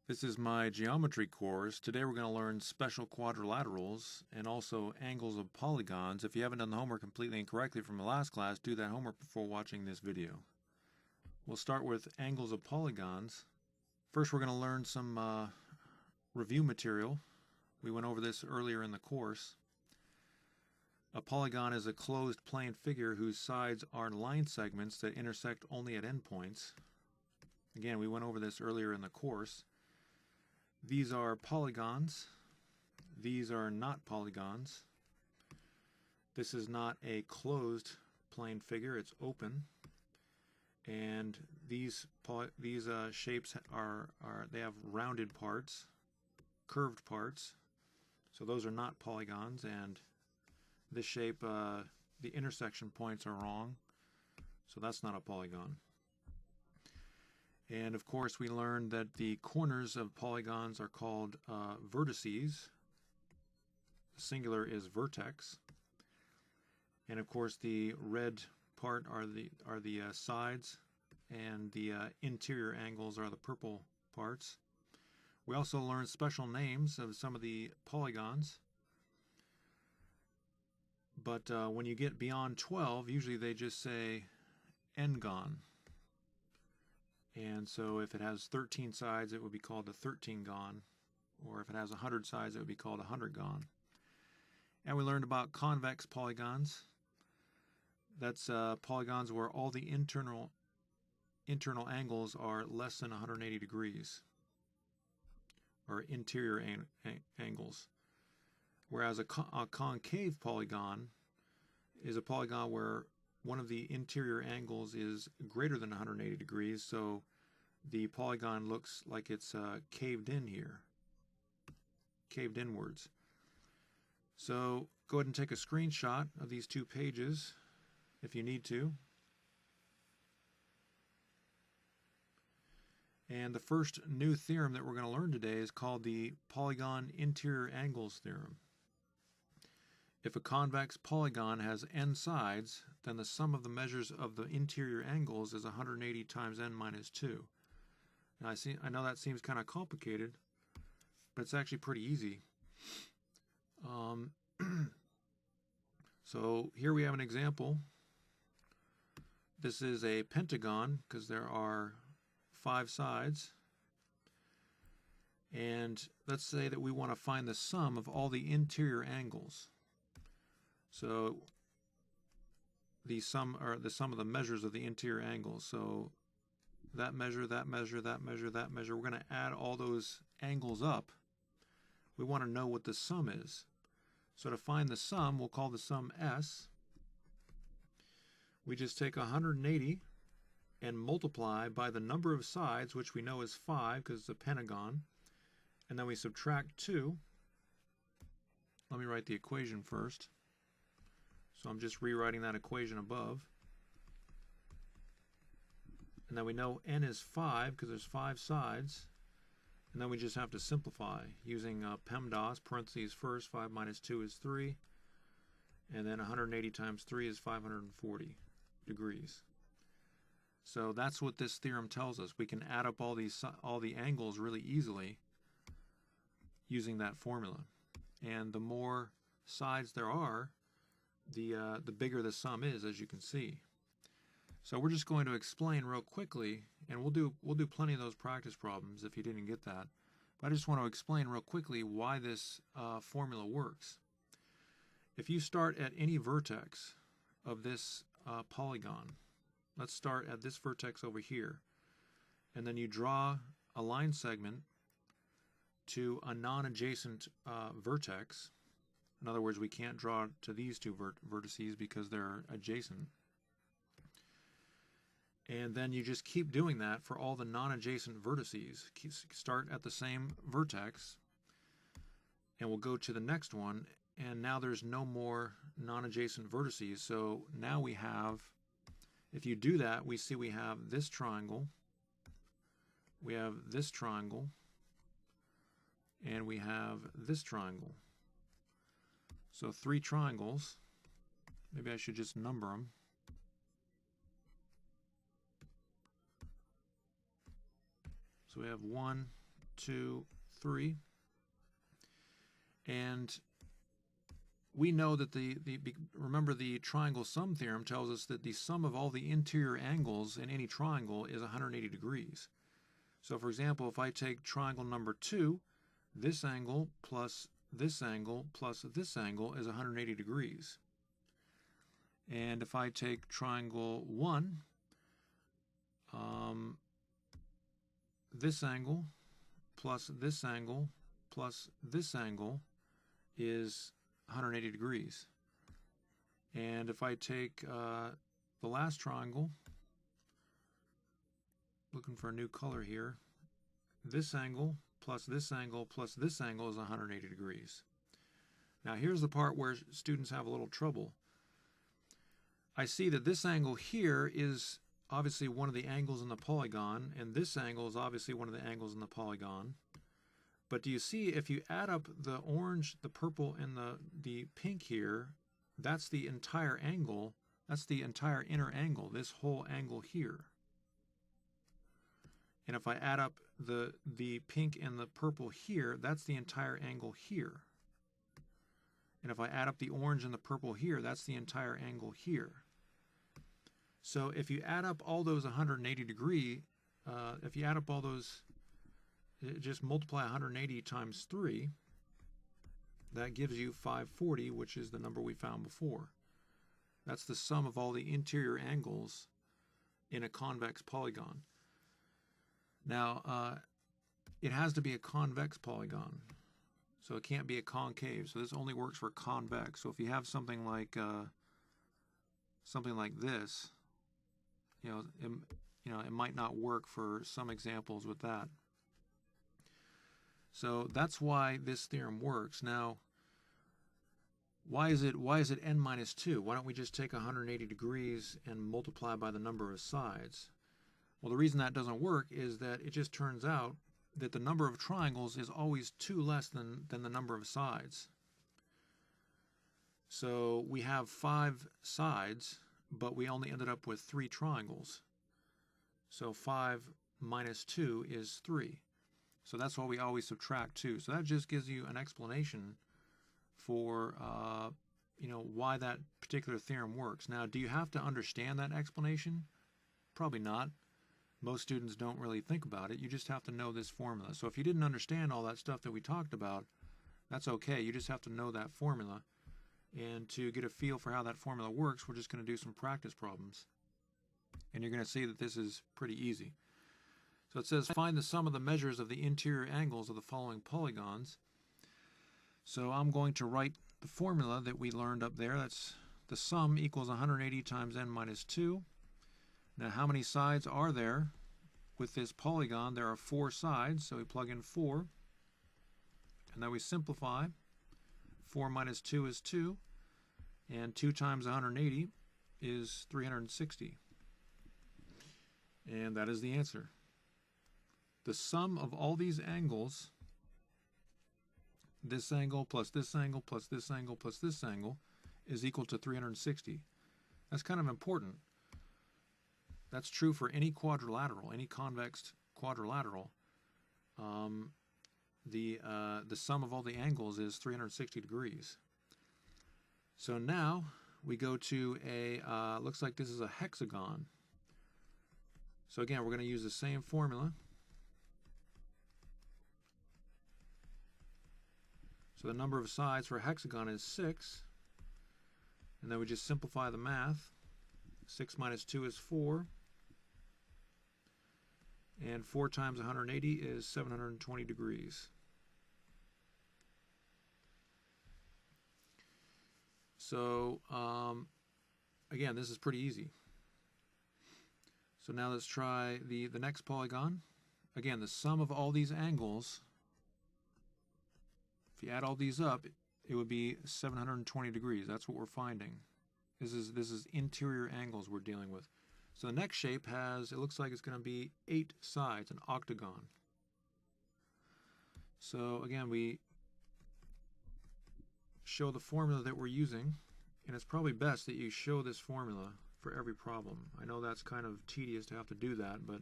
This is my geometry course. Today we're going to learn special quadrilaterals and also angles of polygons. If you haven't done the homework completely and correctly from the last class, do that homework before watching this video. We'll start with angles of polygons. First we're going to learn some review material. We went over this earlier in the course. A polygon is a closed plane figure whose sides are line segments that intersect only at endpoints. Again, we went over this earlier in the course. These are polygons. These are not polygons. This is not a closed plane figure, it's open. And these shapes they have rounded parts, curved parts. So those are not polygons, and this shape, the intersection points are wrong. So that's not a polygon. And of course we learned that the corners of polygons are called vertices. The singular is vertex. And of course the red part are the sides, and the interior angles are the purple parts. We also learned special names of some of the polygons. But when you get beyond 12, usually they just say n-gon. And so if it has 13 sides, it would be called a 13-gon. Or if it has 100 sides, it would be called a 100-gon. And we learned about convex polygons. That's polygons where all the internal angles are less than 180 degrees. Or interior angles. Whereas a concave polygon is a polygon where one of the interior angles is greater than 180 degrees, so the polygon looks like it's caved in here, caved inwards. So go ahead and take a screenshot of these two pages if you need to. And the first new theorem that we're going to learn today is called the Polygon Interior Angles Theorem. If a convex polygon has n sides, then the sum of the measures of the interior angles is 180 times n minus 2. Now I know that seems kind of complicated, but it's actually pretty easy. So here we have an example. This is a pentagon because there are 5 sides. And let's say that we want to find the sum of all the interior angles. So the sum of the measures of the interior angles. So that measure, that measure, that measure, that measure. We're going to add all those angles up. We want to know what the sum is. So to find the sum, we'll call the sum S. We just take 180 and multiply by the number of sides, which we know is 5 because it's a pentagon. And then we subtract 2. Let me write the equation first. So I'm just rewriting that equation above. And then we know n is 5 because there's 5 sides. And then we just have to simplify using PEMDAS, parentheses first, 5 minus 2 is 3. And then 180 times 3 is 540 degrees. So that's what this theorem tells us. We can add up all the angles really easily using that formula. And the more sides there are, the bigger the sum is, as you can see. So we're just going to explain real quickly, and we'll do plenty of those practice problems if you didn't get that. But I just want to explain real quickly why this formula works. If you start at any vertex of this polygon, let's start at this vertex over here, and then you draw a line segment to a non-adjacent vertex. In other words, we can't draw to these two vertices because they're adjacent. And then you just keep doing that for all the non-adjacent vertices. Start at the same vertex, and we'll go to the next one, and now there's no more non-adjacent vertices. So now we have, if you do that, we see we have this triangle, we have this triangle, and we have this triangle. So 3 triangles. Maybe I should just number them. So we have 1, 2, 3. And we know that remember the triangle sum theorem tells us that the sum of all the interior angles in any triangle is 180 degrees. So for example, if I take triangle number 2, this angle plus this angle plus this angle is 180 degrees. And if I take triangle 1, this angle plus this angle plus this angle is 180 degrees. And if I take the last triangle, looking for a new color here, this angle plus this angle plus this angle is 180 degrees. Now here's the part where students have a little trouble. I see that this angle here is obviously one of the angles in the polygon, and this angle is obviously one of the angles in the polygon. But do you see, if you add up the orange, the purple, and the pink here, that's the entire angle, that's the entire inner angle, this whole angle here. And if I add up the pink and the purple here, that's the entire angle here. And if I add up the orange and the purple here, that's the entire angle here. So if you add up all those 180 degree, if you add up all those, just multiply 180 times 3, that gives you 540, which is the number we found before. That's the sum of all the interior angles in a convex polygon. Now, it has to be a convex polygon, so it can't be a concave. So this only works for convex. So if you have something like this, it might not work for some examples with that. So that's why this theorem works. Now, why is it n minus 2? Why don't we just take 180 degrees and multiply by the number of sides? Well, the reason that doesn't work is that it just turns out that the number of triangles is always 2 less than the number of sides. So we have 5 sides, but we only ended up with 3 triangles. So 5 minus 2 is 3. So that's why we always subtract 2. So that just gives you an explanation for why that particular theorem works. Now, do you have to understand that explanation? Probably not. Most students don't really think about it. You just have to know this formula. So if you didn't understand all that stuff that we talked about, that's okay. You just have to know that formula. And to get a feel for how that formula works, we're just going to do some practice problems. And you're going to see that this is pretty easy. So it says, find the sum of the measures of the interior angles of the following polygons. So I'm going to write the formula that we learned up there. That's the sum equals 180 times n minus 2. Now, how many sides are there with this polygon? There are 4 sides, so we plug in 4. And then we simplify. 4 minus 2 is 2. And 2 times 180 is 360. And that is the answer. The sum of all these angles, this angle plus this angle plus this angle plus this angle, is equal to 360. That's kind of important. That's true for any quadrilateral, any convex quadrilateral. The sum of all the angles is 360 degrees. So now we go to a, looks like this is a hexagon. So again, we're going to use the same formula. So the number of sides for a hexagon is 6. And then we just simplify the math. 6 minus 2 is 4. And 4 times 180 is 720 degrees. So, again, this is pretty easy. So now let's try the next polygon. Again, the sum of all these angles, if you add all these up, it would be 720 degrees. That's what we're finding. This is interior angles we're dealing with. So the next shape has, it looks like it's going to be 8 sides, an octagon. So again, we show the formula that we're using, and it's probably best that you show this formula for every problem. I know that's kind of tedious to have to do that, but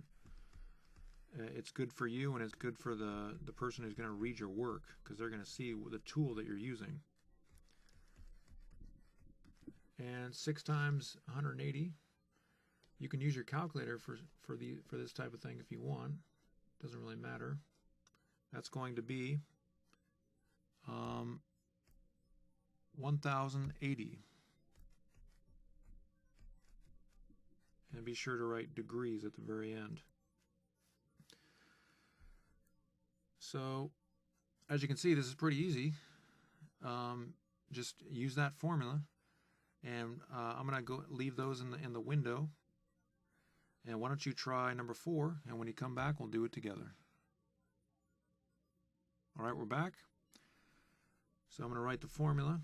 it's good for you, and it's good for the person who's going to read your work, because they're going to see the tool that you're using. And 6 times 180, you can use your calculator for this type of thing if you want. Doesn't really matter. That's going to be 1080. And be sure to write degrees at the very end. So, as you can see, this is pretty easy. Just use that formula, and I'm going to leave those in the window. And why don't you try number 4, and when you come back, we'll do it together. All right, we're back. So I'm going to write the formula.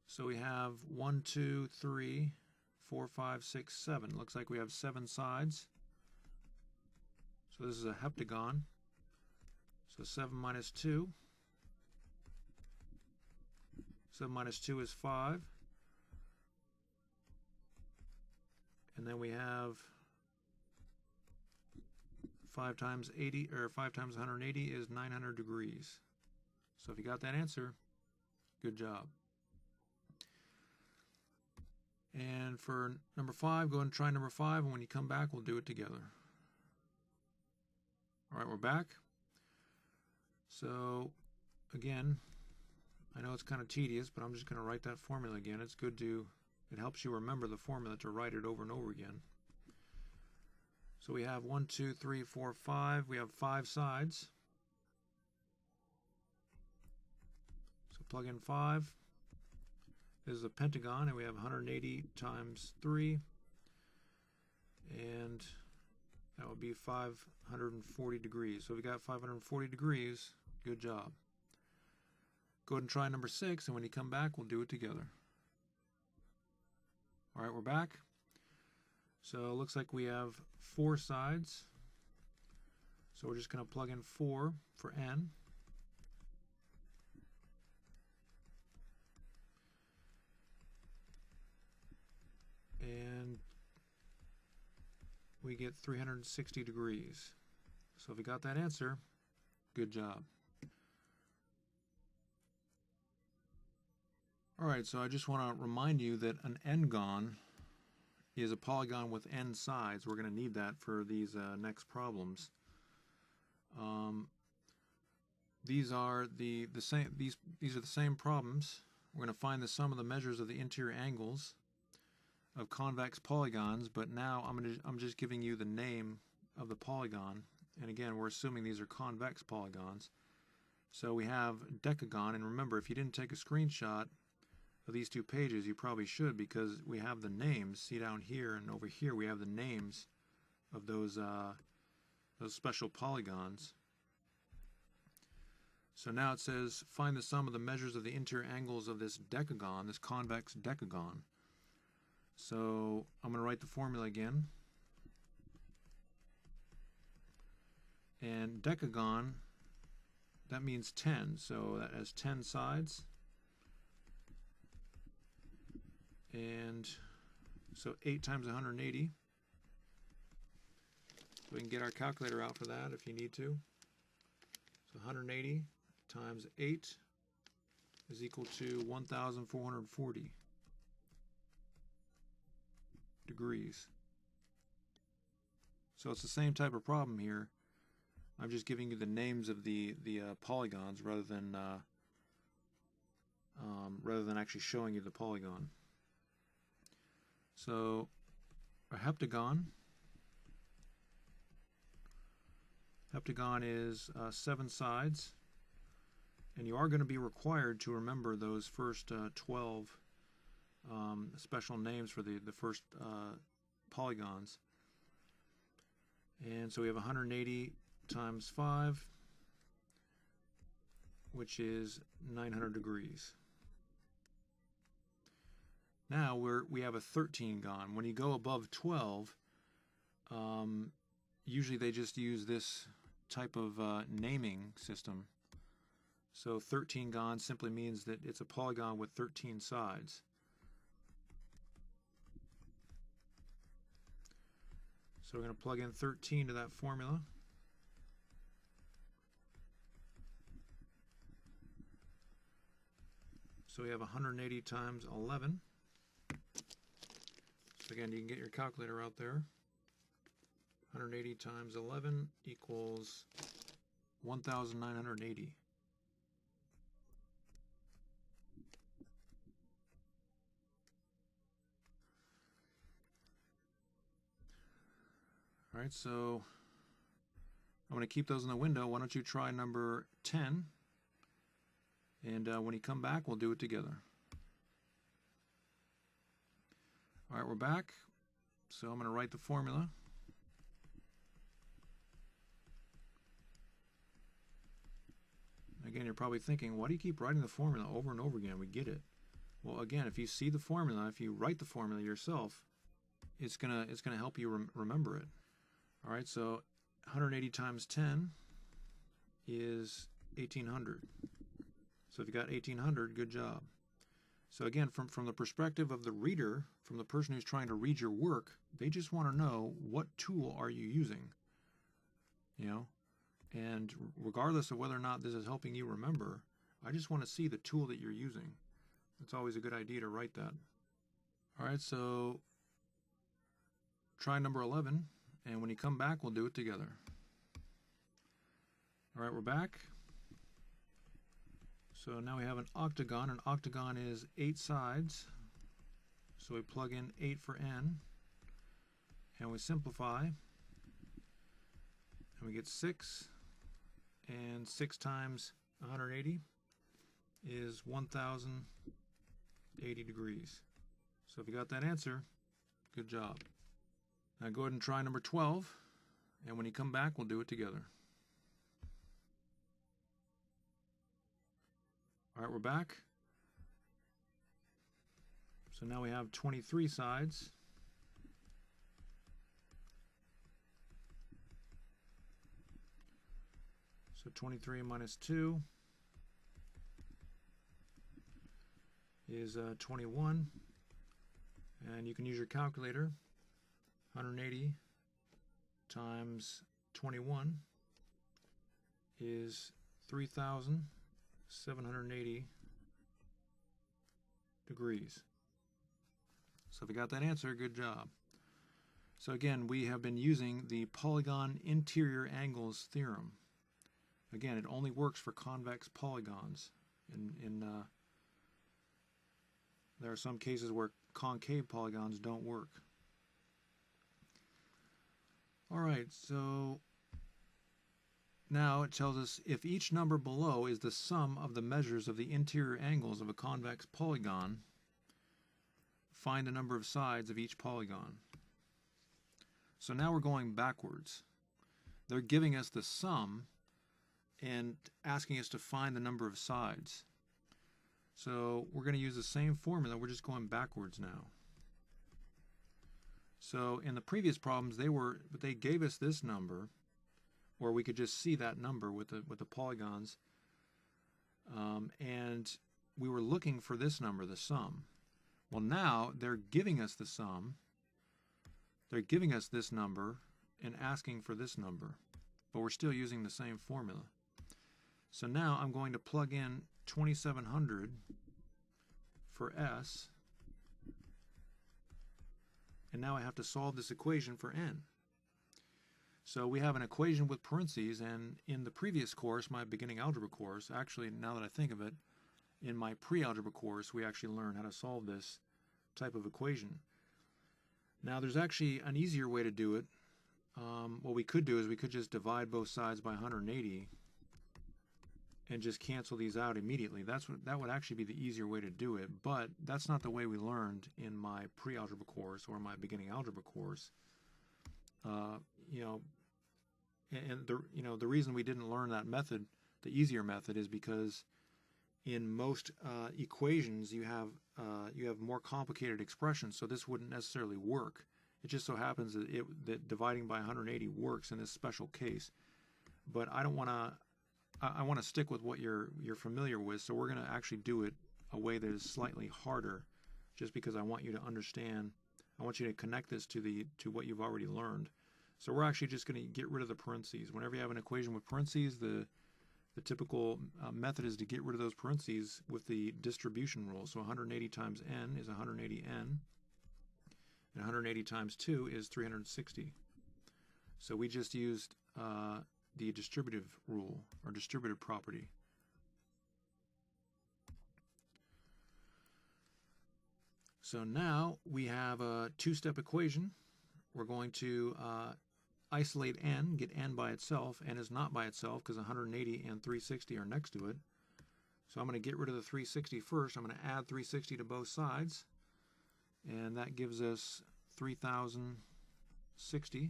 So we have 1, 2, 3, 4, 5, 6, 7. Looks like we have 7 sides. So this is a heptagon. So 7 minus 2. 7 minus 2 is 5. And then we have 5 times 80, or 5 times 180 is 900 degrees. So if you got that answer, good job. And for number 5, go ahead and try number 5, and when you come back, we'll do it together. All right, we're back. So, again, I know it's kind of tedious, but I'm just going to write that formula again. It's good to, it helps you remember the formula to write it over and over again. So we have 1, 2, 3, 4, 5. We have 5 sides. So plug in 5. This is a pentagon, and we have 180 times 3, and that would be 540 degrees. So we got 540 degrees. Good job. Go ahead and try number 6, and when you come back, we'll do it together. All right, we're back. So it looks like we have 4 sides. So we're just going to plug in 4 for n. And we get 360 degrees. So if you got that answer, good job. Alright, so I just want to remind you that an n-gon is a polygon with n sides. We're going to need that for these next problems. These are the same. These are the same problems. We're going to find the sum of the measures of the interior angles of convex polygons, but now I'm just giving you the name of the polygon, and again we're assuming these are convex polygons. So we have decagon, and remember, if you didn't take a screenshot of these 2 pages, you probably should, because we have the names. See down here and over here we have the names of those special polygons. So now it says find the sum of the measures of the interior angles of this decagon, this convex decagon. So I'm going to write the formula again. And decagon, that means 10. So that has 10 sides. And so 8 times 180. So we can get our calculator out for that if you need to. So 180 times 8 is equal to 1,440. Degrees. So it's the same type of problem here. I'm just giving you the names of the polygons rather than actually showing you the polygon. So a heptagon is 7 sides, and you are going to be required to remember those first 12 special names for the first polygons. And so we have 180 times 5, which is 900 degrees. Now we have a 13gon. When you go above 12, usually they just use this type of naming system. So 13gon simply means that it's a polygon with 13 sides. So we're going to plug in 13 to that formula. So we have 180 times 11. So again, you can get your calculator out there. 180 times 11 equals 1,980. All right, so I'm going to keep those in the window. Why don't you try number 10? And when you come back, we'll do it together. All right, we're back. So I'm going to write the formula. Again, you're probably thinking, why do you keep writing the formula over and over again? We get it. Well, again, if you see the formula, if you write the formula yourself, it's gonna help you remember it. All right, so 180 times 10 is 1,800. So if you got 1,800, good job. So again, from the perspective of the reader, from the person who's trying to read your work, they just want to know, what tool are you using? You know, and regardless of whether or not this is helping you remember, I just want to see the tool that you're using. It's always a good idea to write that. All right, so try number 11, and when you come back, we'll do it together. All right, we're back. So now we have an octagon. An octagon is 8 sides. So we plug in 8 for n, and we simplify, and we get 6, and 6 times 180 is 1,080 degrees. So if you got that answer, good job. Now go ahead and try number 12, and when you come back, we'll do it together. All right, we're back. So now we have 23 sides. So 23 minus 2 is 21. And you can use your calculator. 180 times 21 is 3,780 degrees. So if you got that answer, good job. So again, we have been using the polygon interior angles theorem. Again, it only works for convex polygons. There are some cases where concave polygons don't work. All right, so now it tells us if each number below is the sum of the measures of the interior angles of a convex polygon, find the number of sides of each polygon. So now we're going backwards. They're giving us the sum and asking us to find the number of sides. So we're going to use the same formula, we're just going backwards now. So in the previous problems, they gave us this number, or we could just see that number with the polygons, and we were looking for this number, the sum. Well, now they're giving us the sum, they're giving us this number and asking for this number, but we're still using the same formula. So now I'm going to plug in 2,700 for S, and now I have to solve this equation for n. So we have an equation with parentheses, and in the previous course, my beginning algebra course, actually now that I think of it, in my pre-algebra course, we actually learned how to solve this type of equation. Now there's actually an easier way to do it. What we could do is we could just divide both sides by 180 and just cancel these out immediately. That would actually be the easier way to do it, but that's not the way we learned in my pre-algebra course or my beginning algebra course. The reason we didn't learn that method, the easier method, is because in most equations you have more complicated expressions, so this wouldn't necessarily work. It just so happens that dividing by 180 works in this special case. But I don't want to. I want to stick with what you're familiar with, so we're going to actually do it a way that is slightly harder, just because I want you to understand. I want you to connect this to what you've already learned. So we're actually just going to get rid of the parentheses. Whenever you have an equation with parentheses, the typical method is to get rid of those parentheses with the distribution rule. So 180 times n is 180n, and 180 times 2 is 360. So we just used the distributive rule, or distributive property. So now we have a two-step equation. We're going to isolate n, get n by itself. N is not by itself because 180 and 360 are next to it. So I'm going to get rid of the 360 first. I'm going to add 360 to both sides, and that gives us 3060.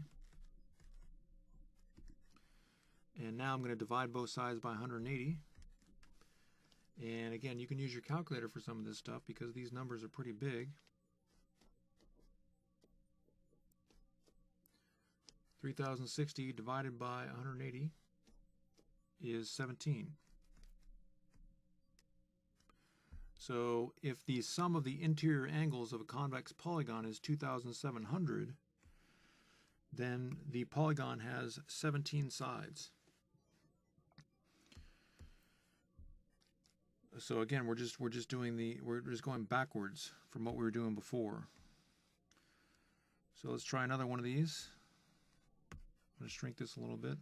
And now I'm going to divide both sides by 180. And again, you can use your calculator for some of this stuff because these numbers are pretty big. 3060 divided by 180 is 17. So if the sum of the interior angles of a convex polygon is 2700, then the polygon has 17 sides. So again, we're just going backwards from what we were doing before. So let's try another one of these. I'm going to shrink this a little bit.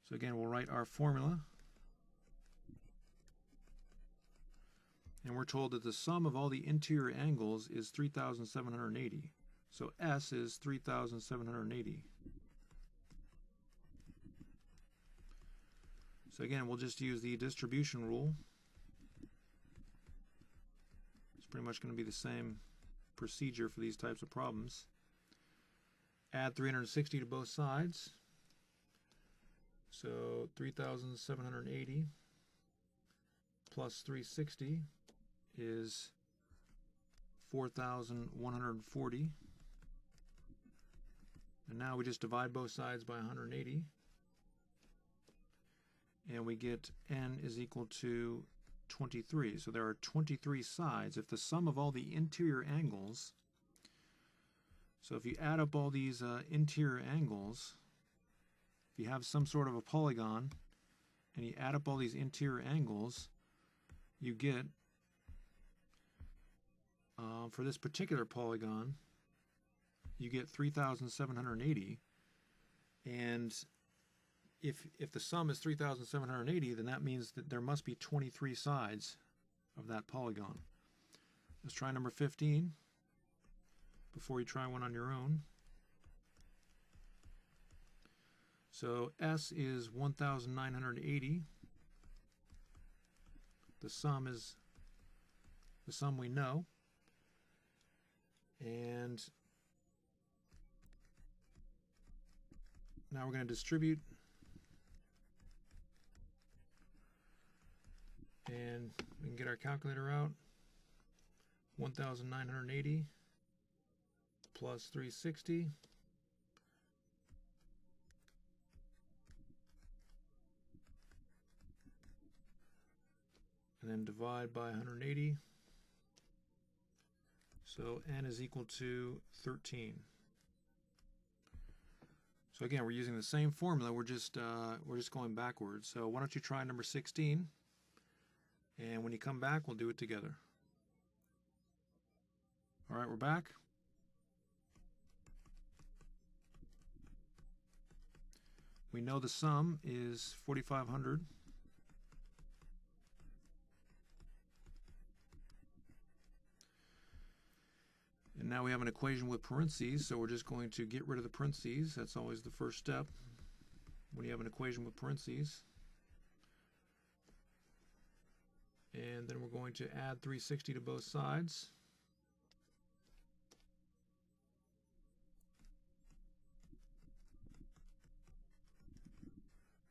So again, we'll write our formula. And we're told that the sum of all the interior angles is 3780. So S is 3780. So again, we'll just use the distribution rule. It's pretty much going to be the same procedure for these types of problems. Add 360 to both sides. So 3780 plus 360 is 4140. And now we just divide both sides by 180. And we get n is equal to 23. So there are 23 sides. If the sum of all the interior angles, so if you add up all these interior angles, if you have some sort of a polygon and you add up all these interior angles, you get, for this particular polygon, you get 3780. And if the sum is 3780, then that means that there must be 23 sides of that polygon. Let's try number 15 before you try one on your own. So S is 1980. The sum is the sum we know. And now we're going to distribute. And we can get our calculator out. 1980 plus 360 and then divide by 180. So n is equal to 13. So again, we're using the same formula. We're just going backwards. So why don't you try number 16? And when you come back, we'll do it together. All right, we're back. We know the sum is 4500. And now we have an equation with parentheses, so we're just going to get rid of the parentheses. That's always the first step when you have an equation with parentheses. And then we're going to add 360 to both sides.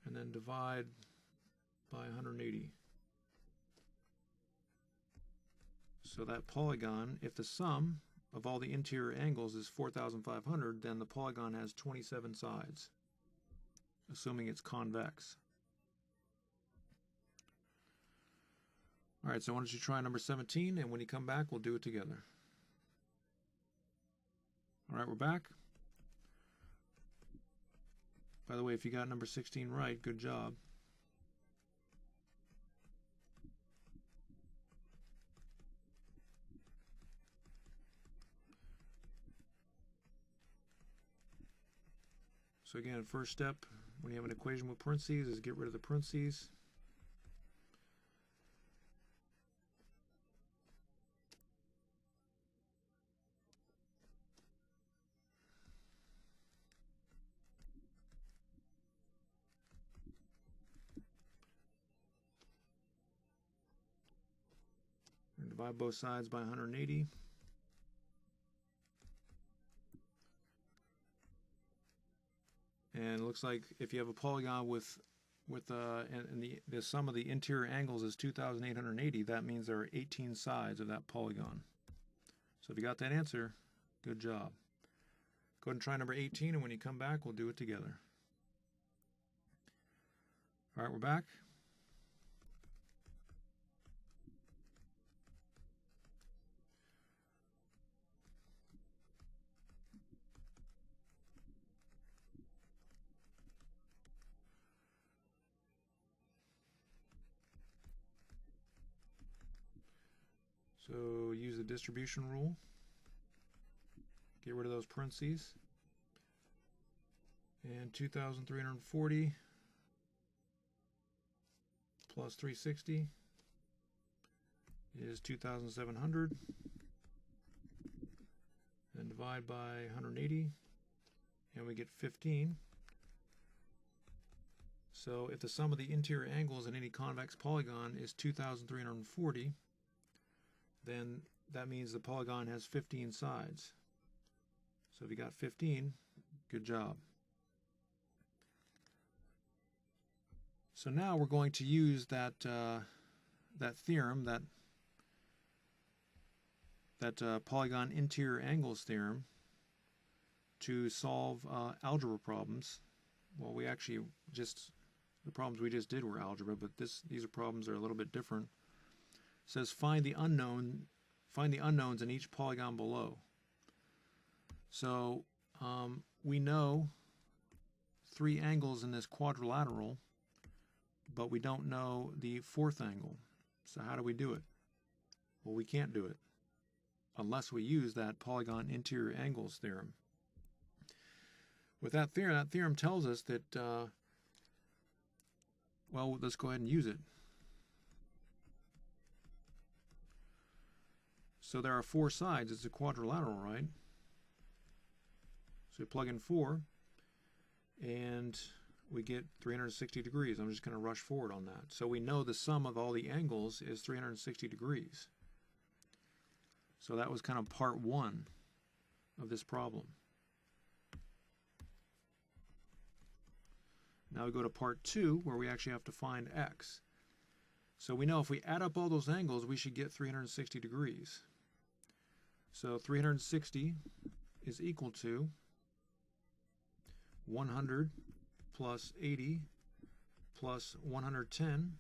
And then divide by 180. So that polygon, if the sum of all the interior angles is 4,500, then the polygon has 27 sides, assuming it's convex. All right, so why don't you try number 17, and when you come back, we'll do it together. All right, we're back. By the way, if you got number 16 right, good job. So again, first step when you have an equation with parentheses is get rid of the parentheses. And divide both sides by 180. And it looks like if you have a polygon and the sum of the interior angles is 2,880, that means there are 18 sides of that polygon. So if you got that answer, good job. Go ahead and try number 18, and when you come back, we'll do it together. All right, we're back. So use the distribution rule. Get rid of those parentheses. And 2,340 plus 360 is 2,700. And divide by 180, and we get 15. So if the sum of the interior angles in any convex polygon is 2,340, then that means the polygon has 15 sides. So if you got 15, good job. So now we're going to use that theorem, that polygon interior angles theorem, to solve algebra problems. Well, we actually the problems we just did were algebra, but these are problems that are a little bit different. It says find the unknowns in each polygon below. So we know 3 angles in this quadrilateral, but we don't know the 4th angle. So how do we do it? Well, we can't do it unless we use that polygon interior angles theorem. With that theorem tells us that, well, let's go ahead and use it. So there are 4 sides. It's a quadrilateral, right? So we plug in 4, and we get 360 degrees. I'm just going to rush forward on that. So we know the sum of all the angles is 360 degrees. So that was kind of part 1 of this problem. Now we go to part 2, where we actually have to find x. So we know if we add up all those angles, we should get 360 degrees. So 360 is equal to 100 plus 80 plus 110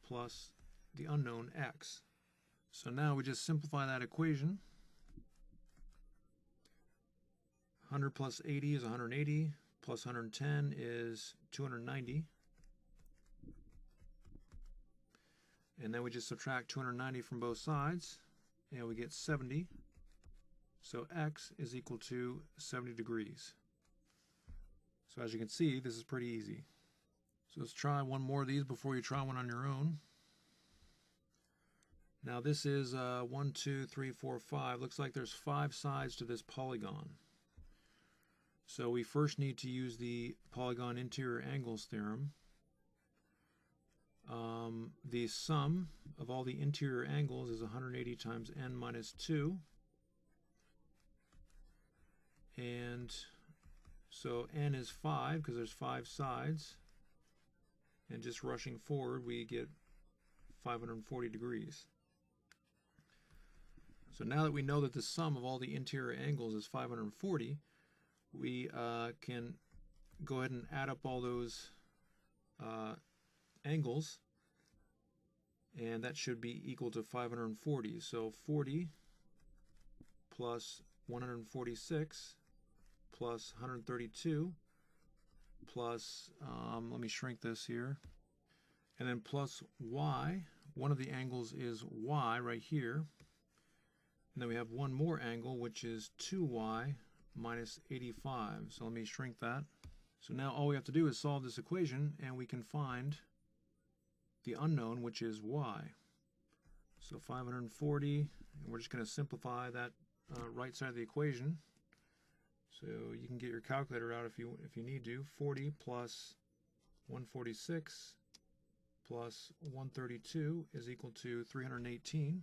plus the unknown x. So now we just simplify that equation. 100 plus 80 is 180, plus 110 is 290. And then we just subtract 290 from both sides, and we get 70. So x is equal to 70 degrees. So as you can see, this is pretty easy. So let's try one more of these before you try one on your own. Now this is 1, 2, 3, 4, 5. Looks like there's 5 sides to this polygon. So we first need to use the polygon interior angles theorem. The sum of all the interior angles is 180 times n minus 2. And so n is 5 because there's 5 sides. And just rushing forward, we get 540 degrees. So now that we know that the sum of all the interior angles is 540, we can go ahead and add up all those angles, and that should be equal to 540. So 40 plus 146 plus 132 plus, let me shrink this here, and then plus y. One of the angles is y right here. And then we have one more angle, which is 2y minus 85. So let me shrink that. So now all we have to do is solve this equation, and we can find the unknown, which is y. So 540, and we're just going to simplify that right side of the equation. So you can get your calculator out if you need to. 40 plus 146 plus 132 is equal to 318.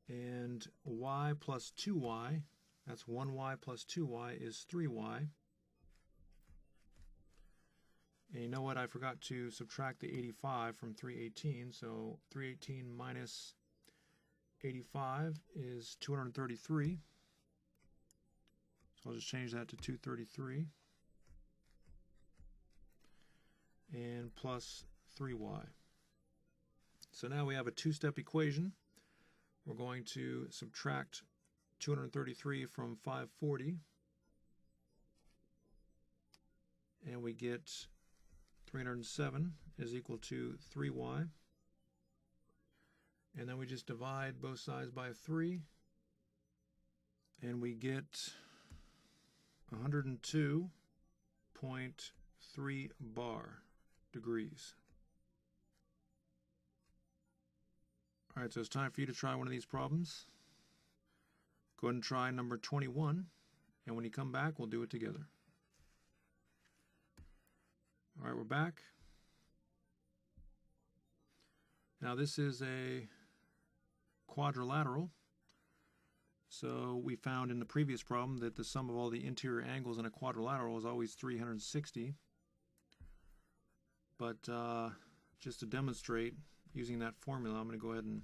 And y plus 2y, that's 1y plus 2y is 3y. And you know what? I forgot to subtract the 85 from 318. So 318 minus 85 is 233. So I'll just change that to 233. And plus 3y. So now we have a two-step equation. We're going to subtract 233 from 540. And we get 307 is equal to 3y. And then we just divide both sides by 3. And we get 102.3 degrees. All right, so it's time for you to try one of these problems. Go ahead and try number 21, and when you come back, we'll do it together. All right, we're back. Now this is a quadrilateral. So we found in the previous problem that the sum of all the interior angles in a quadrilateral is always 360. But just to demonstrate, using that formula, I'm going to go ahead and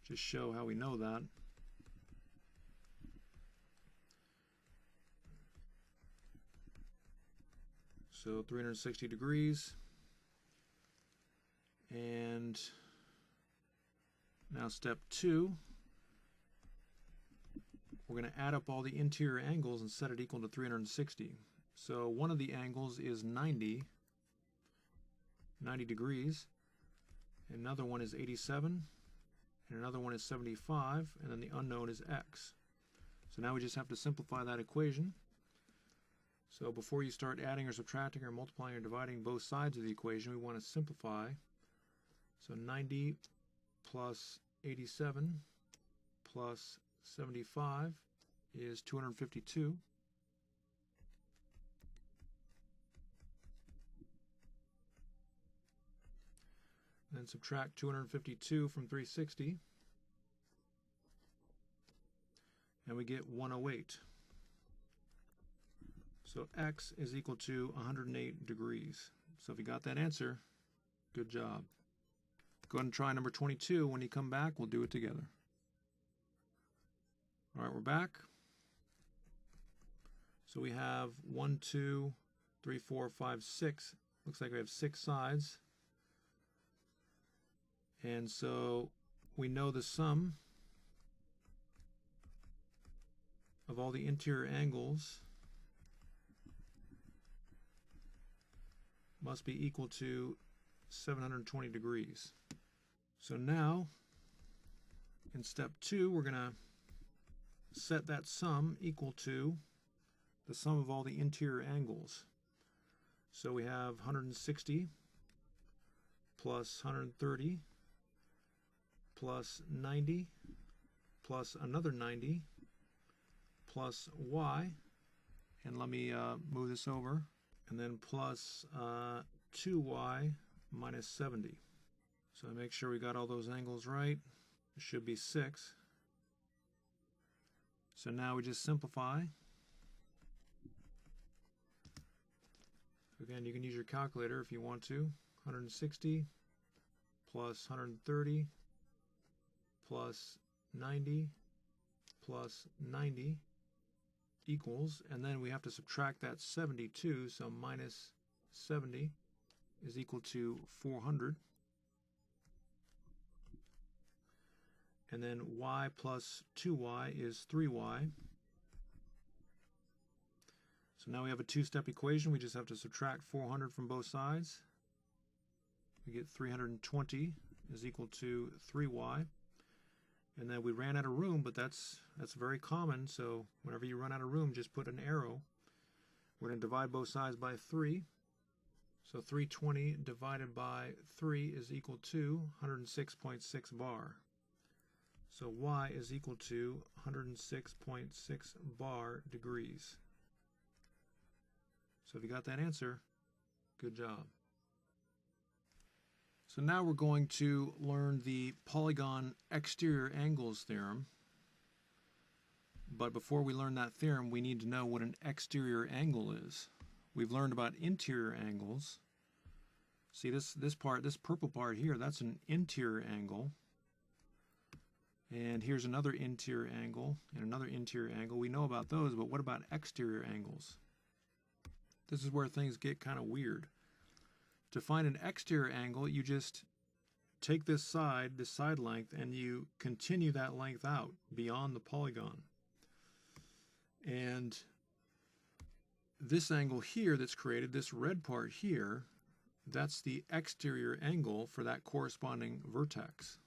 just show how we know that. So 360 degrees. And now step 2, we're going to add up all the interior angles and set it equal to 360. So one of the angles is 90 degrees. Another one is 87, and another one is 75, and then the unknown is x. So now we just have to simplify that equation. So before you start adding or subtracting or multiplying or dividing both sides of the equation, we want to simplify. So 90 plus 87 plus 75 is 252. Then subtract 252 from 360, and we get 108. So x is equal to 108 degrees. So if you got that answer, good job. Go ahead and try number 22. When you come back, we'll do it together. All right, we're back. So we have 1, 2, 3, 4, 5, 6. Looks like we have 6 sides. And so we know the sum of all the interior angles must be equal to 720 degrees. So now, in step 2, we're going to set that sum equal to the sum of all the interior angles. So we have 160 plus 130 plus 90 plus another 90 plus y, and let me move this over, and then plus 2y minus 70. So make sure we got all those angles right. It should be 6. So now we just simplify. Again, you can use your calculator if you want to. 160 plus 130 plus 90 plus 90 equals, and then we have to subtract that 72, so minus 70 is equal to 400. and then y plus 2y is 3y. So now we have a two-step equation. We just have to subtract 400 from both sides. We get 320 is equal to 3y. And then we ran out of room, but that's very common. So whenever you run out of room, just put an arrow. We're going to divide both sides by 3. So 320 divided by 3 is equal to 106.6 bar. So y is equal to 106.6 bar degrees. So if you got that answer, good job. So now we're going to learn the polygon exterior angles theorem. But before we learn that theorem, we need to know what an exterior angle is. We've learned about interior angles. See this purple part here, that's an interior angle. And here's another interior angle and another interior angle. We know about those, but what about exterior angles? This is where things get kind of weird. To find an exterior angle, you just take this side length, and you continue that length out beyond the polygon. And this angle here that's created, this red part here, that's the exterior angle for that corresponding vertex.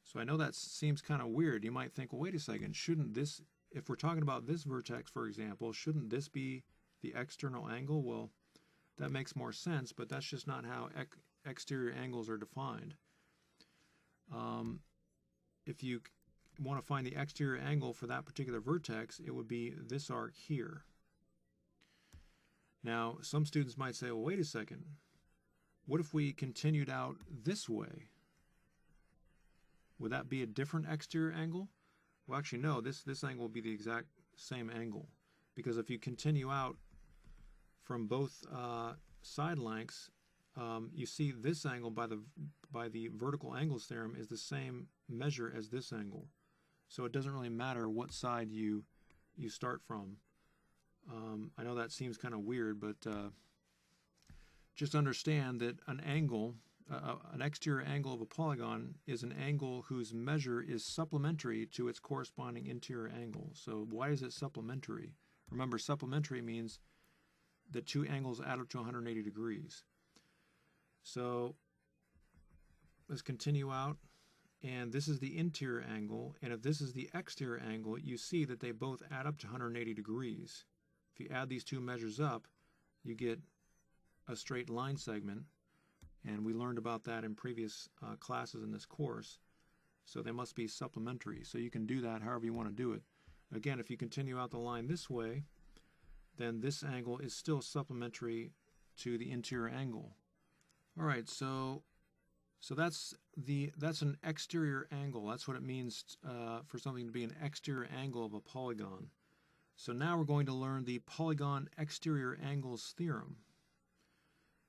So I know that seems kind of weird. You might think, well, wait a second, shouldn't this, if we're talking about this vertex, for example, shouldn't this be the external angle? Well, that makes more sense, but that's just not how exterior angles are defined. If you want to find the exterior angle for that particular vertex, it would be this arc here. Now, some students might say, well, wait a second. What if we continued out this way? Would that be a different exterior angle? Well, actually, no. This angle will be the exact same angle. Because if you continue out from both side lengths, you see this angle by the vertical angles theorem is the same measure as this angle. So it doesn't really matter what side you start from. I know that seems kind of weird, but just understand that an angle, an exterior angle of a polygon is an angle whose measure is supplementary to its corresponding interior angle. So why is it supplementary? Remember, supplementary means the two angles add up to 180 degrees. So let's continue out. And this is the interior angle. And if this is the exterior angle, you see that they both add up to 180 degrees. If you add these two measures up, you get a straight line segment. And we learned about that in previous classes in this course. So they must be supplementary. So you can do that however you want to do it. Again, if you continue out the line this way, then this angle is still supplementary to the interior angle. All right, so that's an exterior angle. That's what it means for something to be an exterior angle of a polygon. So now we're going to learn the polygon exterior angles theorem.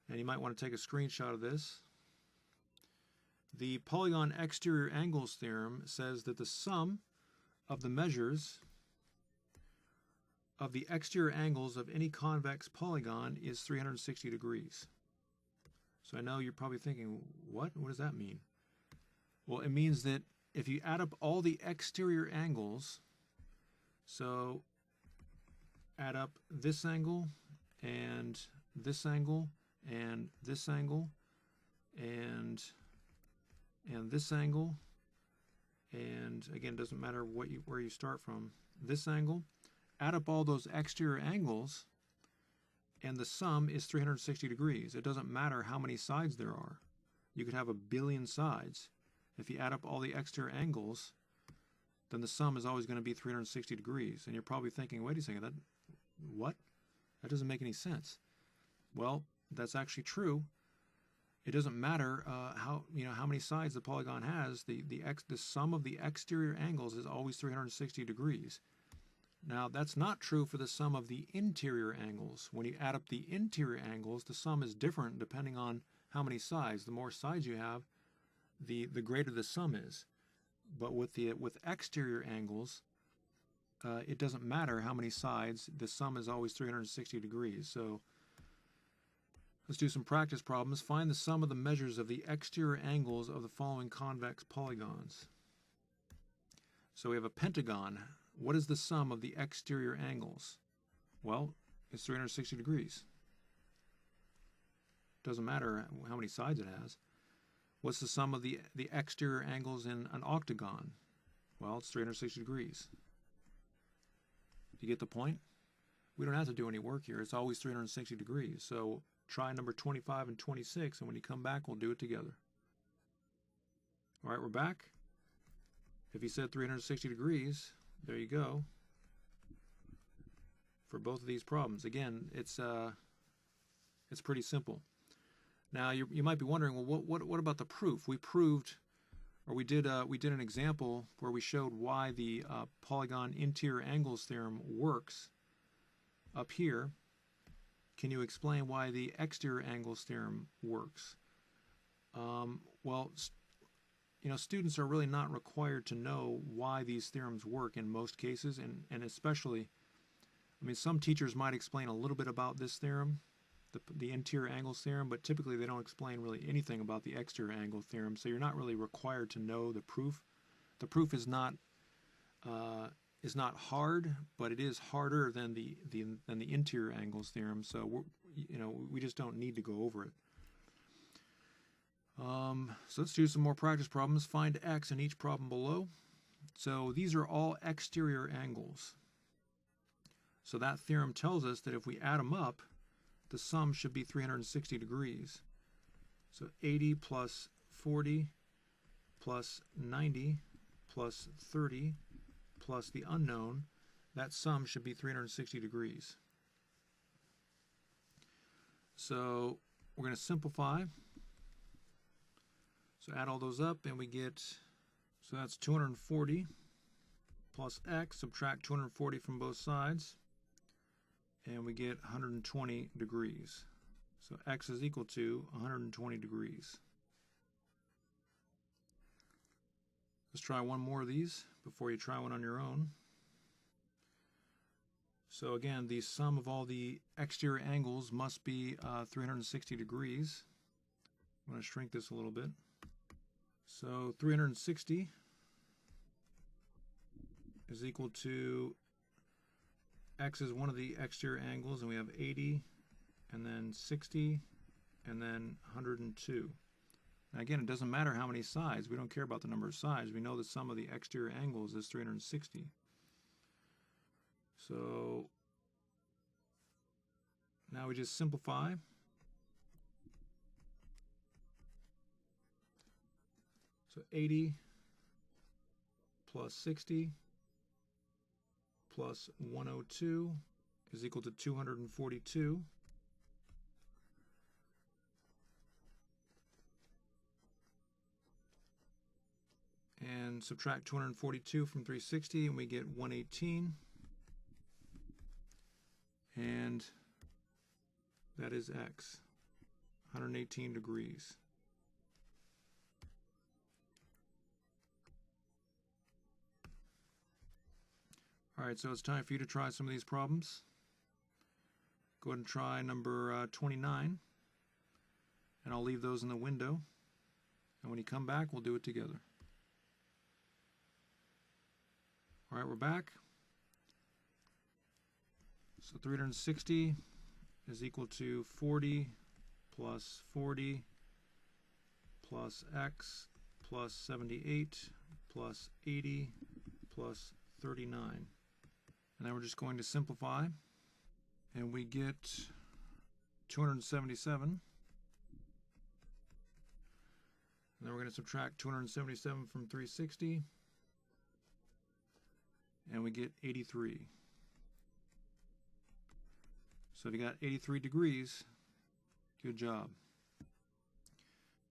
And you might want to take a screenshot of this. The polygon exterior angles theorem says that the sum of the measures of the exterior angles of any convex polygon is 360 degrees. So I know you're probably thinking, what? What does that mean? Well, it means that if you add up all the exterior angles, so add up this angle and this angle and this angle and this angle, and again, it doesn't matter where you start from, this angle, add up all those exterior angles, and the sum is 360 degrees. It doesn't matter how many sides there are. You could have 1 billion sides. If you add up all the exterior angles, then the sum is always going to be 360 degrees. And you're probably thinking, wait a second, what? That doesn't make any sense. Well, that's actually true. It doesn't matter how many sides the polygon has. The sum of the exterior angles is always 360 degrees. Now, that's not true for the sum of the interior angles. When you add up the interior angles, the sum is different depending on how many sides. The more sides you have, the greater the sum is. But with exterior angles, it doesn't matter how many sides. The sum is always 360 degrees. So let's do some practice problems. Find the sum of the measures of the exterior angles of the following convex polygons. So we have a pentagon. What is the sum of the exterior angles? Well, it's 360 degrees. Doesn't matter how many sides it has. What's the sum of the exterior angles in an octagon? Well, it's 360 degrees. Do you get the point? We don't have to do any work here. It's always 360 degrees. So try number 25 and 26, and when you come back, we'll do it together. All right, we're back. If you said 360 degrees, there you go. For both of these problems. Again, it's pretty simple. Now you might be wondering, well, what about the proof? We proved, or we did an example where we showed why the polygon interior angles theorem works up here. Can you explain why the exterior angles theorem works? Well, students are really not required to know why these theorems work in most cases, and especially, some teachers might explain a little bit about this theorem, the interior angles theorem, but typically they don't explain really anything about the exterior angle theorem, so you're not really required to know the proof. The proof is not hard, but it is harder than the interior angles theorem, so we just don't need to go over it. So let's do some more practice problems. Find x in each problem below. So these are all exterior angles. So that theorem tells us that if we add them up, the sum should be 360 degrees. So 80 plus 40 plus 90 plus 30 plus the unknown, that sum should be 360 degrees. So we're going to simplify. So add all those up and we get, so that's 240 plus x, subtract 240 from both sides, and we get 120 degrees. So x is equal to 120 degrees. Let's try one more of these before you try one on your own. So again, the sum of all the exterior angles must be 360 degrees. I'm going to shrink this a little bit. So 360 is equal to, x is one of the exterior angles, and we have 80, and then 60, and then 102. Now again, it doesn't matter how many sides. We don't care about the number of sides. We know the sum of the exterior angles is 360. So now we just simplify. So 80 plus 60 plus 102 is equal to 242. And subtract 242 from 360 and we get 118. And that is x, 118 degrees. All right, so it's time for you to try some of these problems. Go ahead and try number 29, and I'll leave those in the window. And when you come back, we'll do it together. All right, we're back. So 360 is equal to 40 plus 40 plus x plus 78 plus 80 plus 39. And then we're just going to simplify, and we get 277. And then we're going to subtract 277 from 360, and we get 83. So if you got 83 degrees, good job.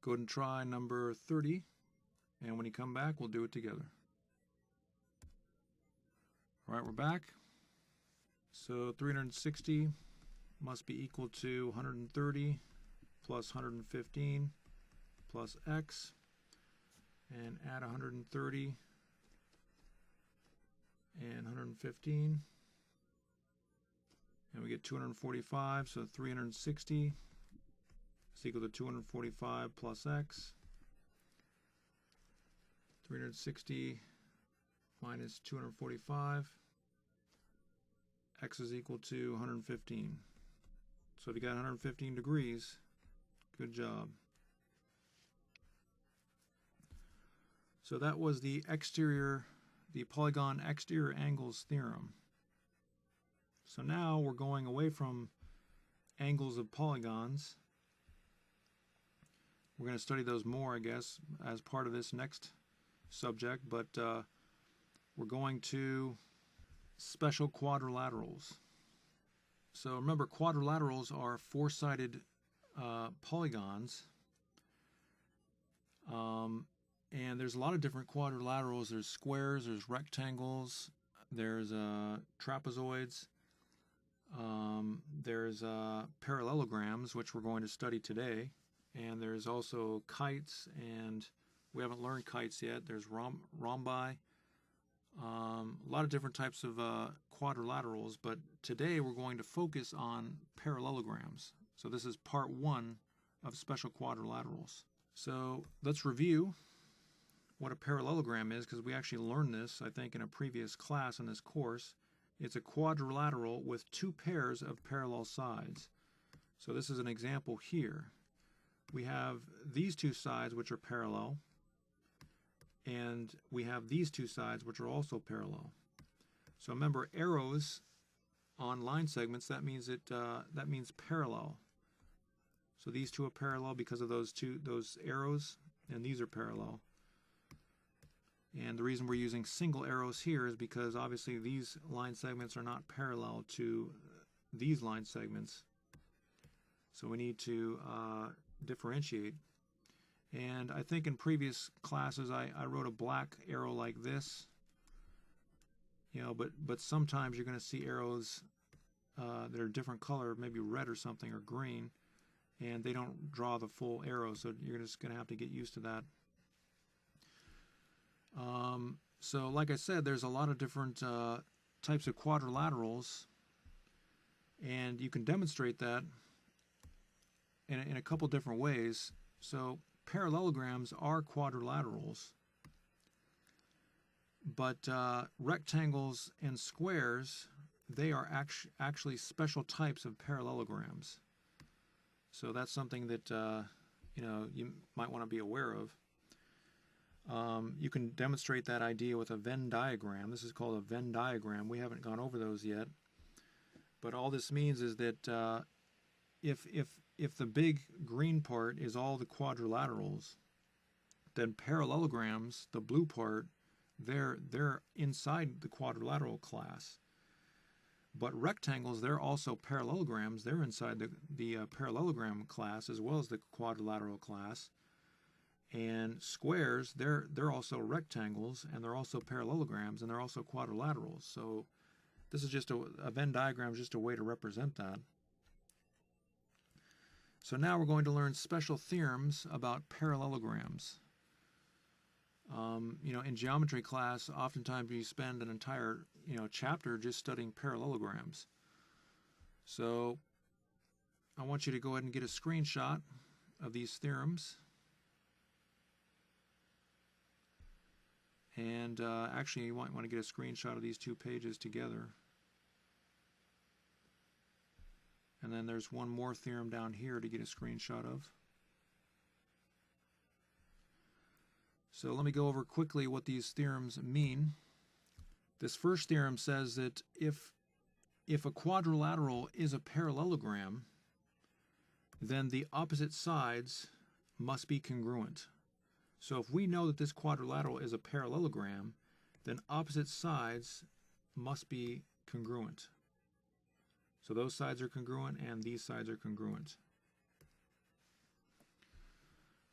Go ahead and try number 30, and when you come back, we'll do it together. All right, we're back. So 360 must be equal to 130 plus 115 plus x, and add 130 and 115, and we get 245, so 360 is equal to 245 plus x. 360 minus 245. X is equal to 115. So if you got 115 degrees, good job. So that was the polygon exterior angles theorem. So now we're going away from angles of polygons. We're going to study those more, I guess, as part of this next subject, but we're going to special quadrilaterals. So remember, quadrilaterals are four-sided polygons. And there's a lot of different quadrilaterals. There's squares, there's rectangles, there's trapezoids, there's parallelograms, which we're going to study today, and there's also kites, and we haven't learned kites yet. There's rhombi, a lot of different types of quadrilaterals, but today we're going to focus on parallelograms. So this is part one of special quadrilaterals. So let's review what a parallelogram is, because we actually learned this, I think, in a previous class in this course. It's a quadrilateral with two pairs of parallel sides. So this is an example here. We have these two sides which are parallel, and we have these two sides which are also parallel. So remember, arrows on line segments, that means parallel. So these two are parallel because of those arrows, and these are parallel. And the reason we're using single arrows here is because obviously these line segments are not parallel to these line segments. So we need to differentiate. And I think in previous classes I wrote a black arrow like this. You know, but sometimes you're going to see arrows that are different color, maybe red or something, or green, and they don't draw the full arrow, so you're just going to have to get used to that. So like I said, there's a lot of different types of quadrilaterals, and you can demonstrate that in a couple different ways. So parallelograms are quadrilaterals, but rectangles and squares, they are actually special types of parallelograms. So that's something that you might want to be aware of. You can demonstrate that idea with a Venn diagram. This is called a Venn diagram. We haven't gone over those yet. But all this means is that if the big green part is all the quadrilaterals, then parallelograms, the blue part, they're inside the quadrilateral class. But rectangles, they're also parallelograms. They're inside the parallelogram class as well as the quadrilateral class. And squares, they're also rectangles, and they're also parallelograms, and they're also quadrilaterals. So this is just a Venn diagram, is just a way to represent that. So now we're going to learn special theorems about parallelograms. In geometry class, oftentimes you spend an entire chapter just studying parallelograms. So I want you to go ahead and get a screenshot of these theorems. And actually, you might want to get a screenshot of these two pages together. And then there's one more theorem down here to get a screenshot of. So let me go over quickly what these theorems mean. This first theorem says that if a quadrilateral is a parallelogram, then the opposite sides must be congruent. So if we know that this quadrilateral is a parallelogram, then opposite sides must be congruent. So those sides are congruent and these sides are congruent.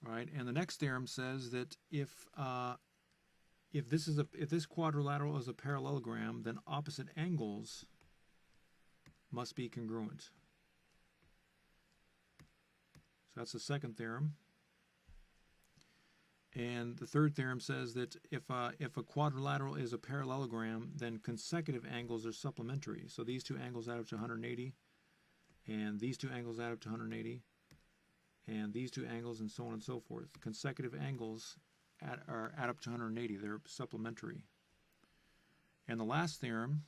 All right, and the next theorem says that if this quadrilateral is a parallelogram, then opposite angles must be congruent. So that's the second theorem. And the third theorem says that if a quadrilateral is a parallelogram, then consecutive angles are supplementary. So these two angles add up to 180, and these two angles add up to 180, and these two angles, and so on and so forth. Consecutive angles add up to 180. They're supplementary. And the last theorem,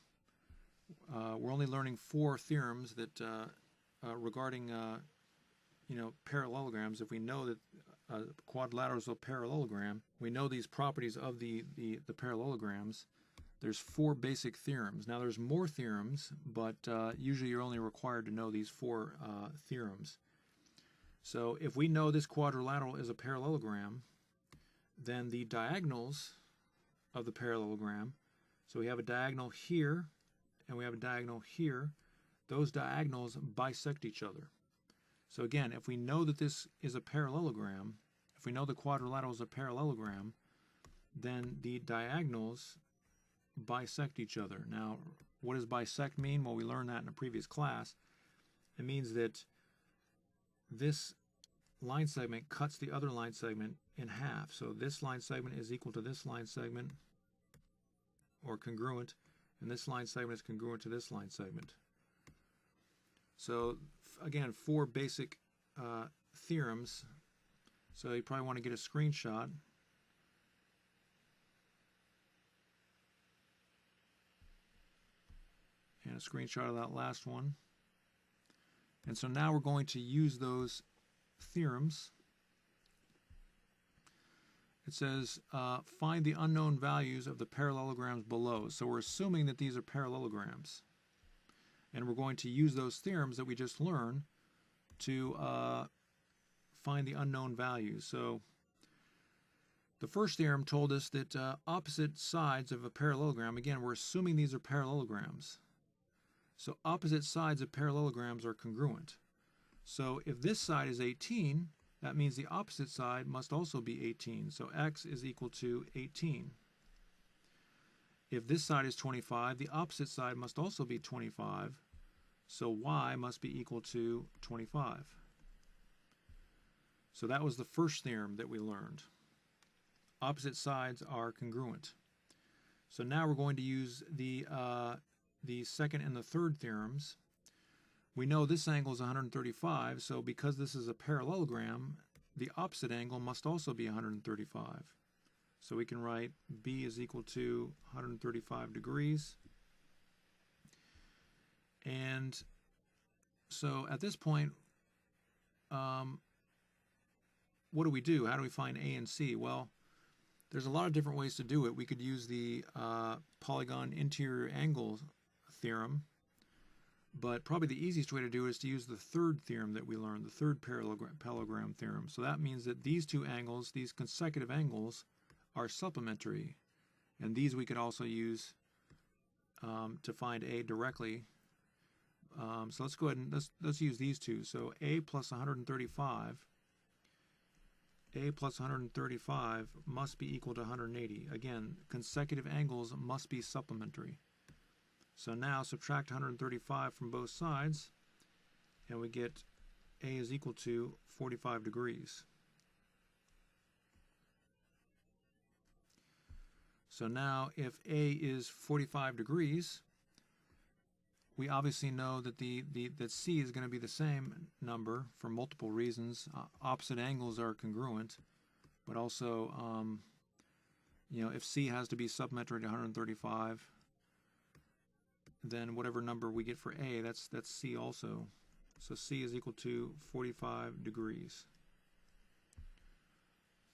we're only learning 4 theorems that regarding parallelograms. If we know that quadrilaterals is a parallelogram, we know these properties of the parallelograms. There's 4 basic theorems. Now there's more theorems, but usually you're only required to know these 4 theorems. So if we know this quadrilateral is a parallelogram, then the diagonals of the parallelogram, so we have a diagonal here and we have a diagonal here, those diagonals bisect each other. So again, if we know that this is a parallelogram, if we know the quadrilateral is a parallelogram, then the diagonals bisect each other. Now, what does bisect mean? Well, we learned that in a previous class. It means that this line segment cuts the other line segment in half. So this line segment is equal to this line segment, or congruent, and this line segment is congruent to this line segment. So again, 4 basic theorems. So you probably want to get a screenshot. And a screenshot of that last one. And so now we're going to use those theorems. It says, find the unknown values of the parallelograms below. So we're assuming that these are parallelograms. And we're going to use those theorems that we just learned to find the unknown values. So the first theorem told us that opposite sides of a parallelogram, again, we're assuming these are parallelograms. So opposite sides of parallelograms are congruent. So if this side is 18, that means the opposite side must also be 18. So x is equal to 18. If this side is 25, the opposite side must also be 25. So y must be equal to 25. So that was the first theorem that we learned. Opposite sides are congruent. So now we're going to use the second and the third theorems. We know this angle is 135, so because this is a parallelogram, the opposite angle must also be 135. So we can write b is equal to 135 degrees. And so at this point, what do we do? How do we find A and C? Well, there's a lot of different ways to do it. We could use the Polygon interior angle theorem, but probably the easiest way to do it is to use the third theorem that we learned, the third parallelogram theorem. So that means that these 2 angles, these consecutive angles, are supplementary, and these we could also use to find A directly. So let's go ahead and let's use these 2. So A plus 135 must be equal to 180. Again, consecutive angles must be supplementary. So now subtract 135 from both sides, and we get A is equal to 45 degrees. So now if A is 45 degrees, we obviously know that that C is going to be the same number for multiple reasons. Opposite angles are congruent, but also if C has to be supplementary to 135, then whatever number we get for A, that's C also. So C is equal to 45 degrees.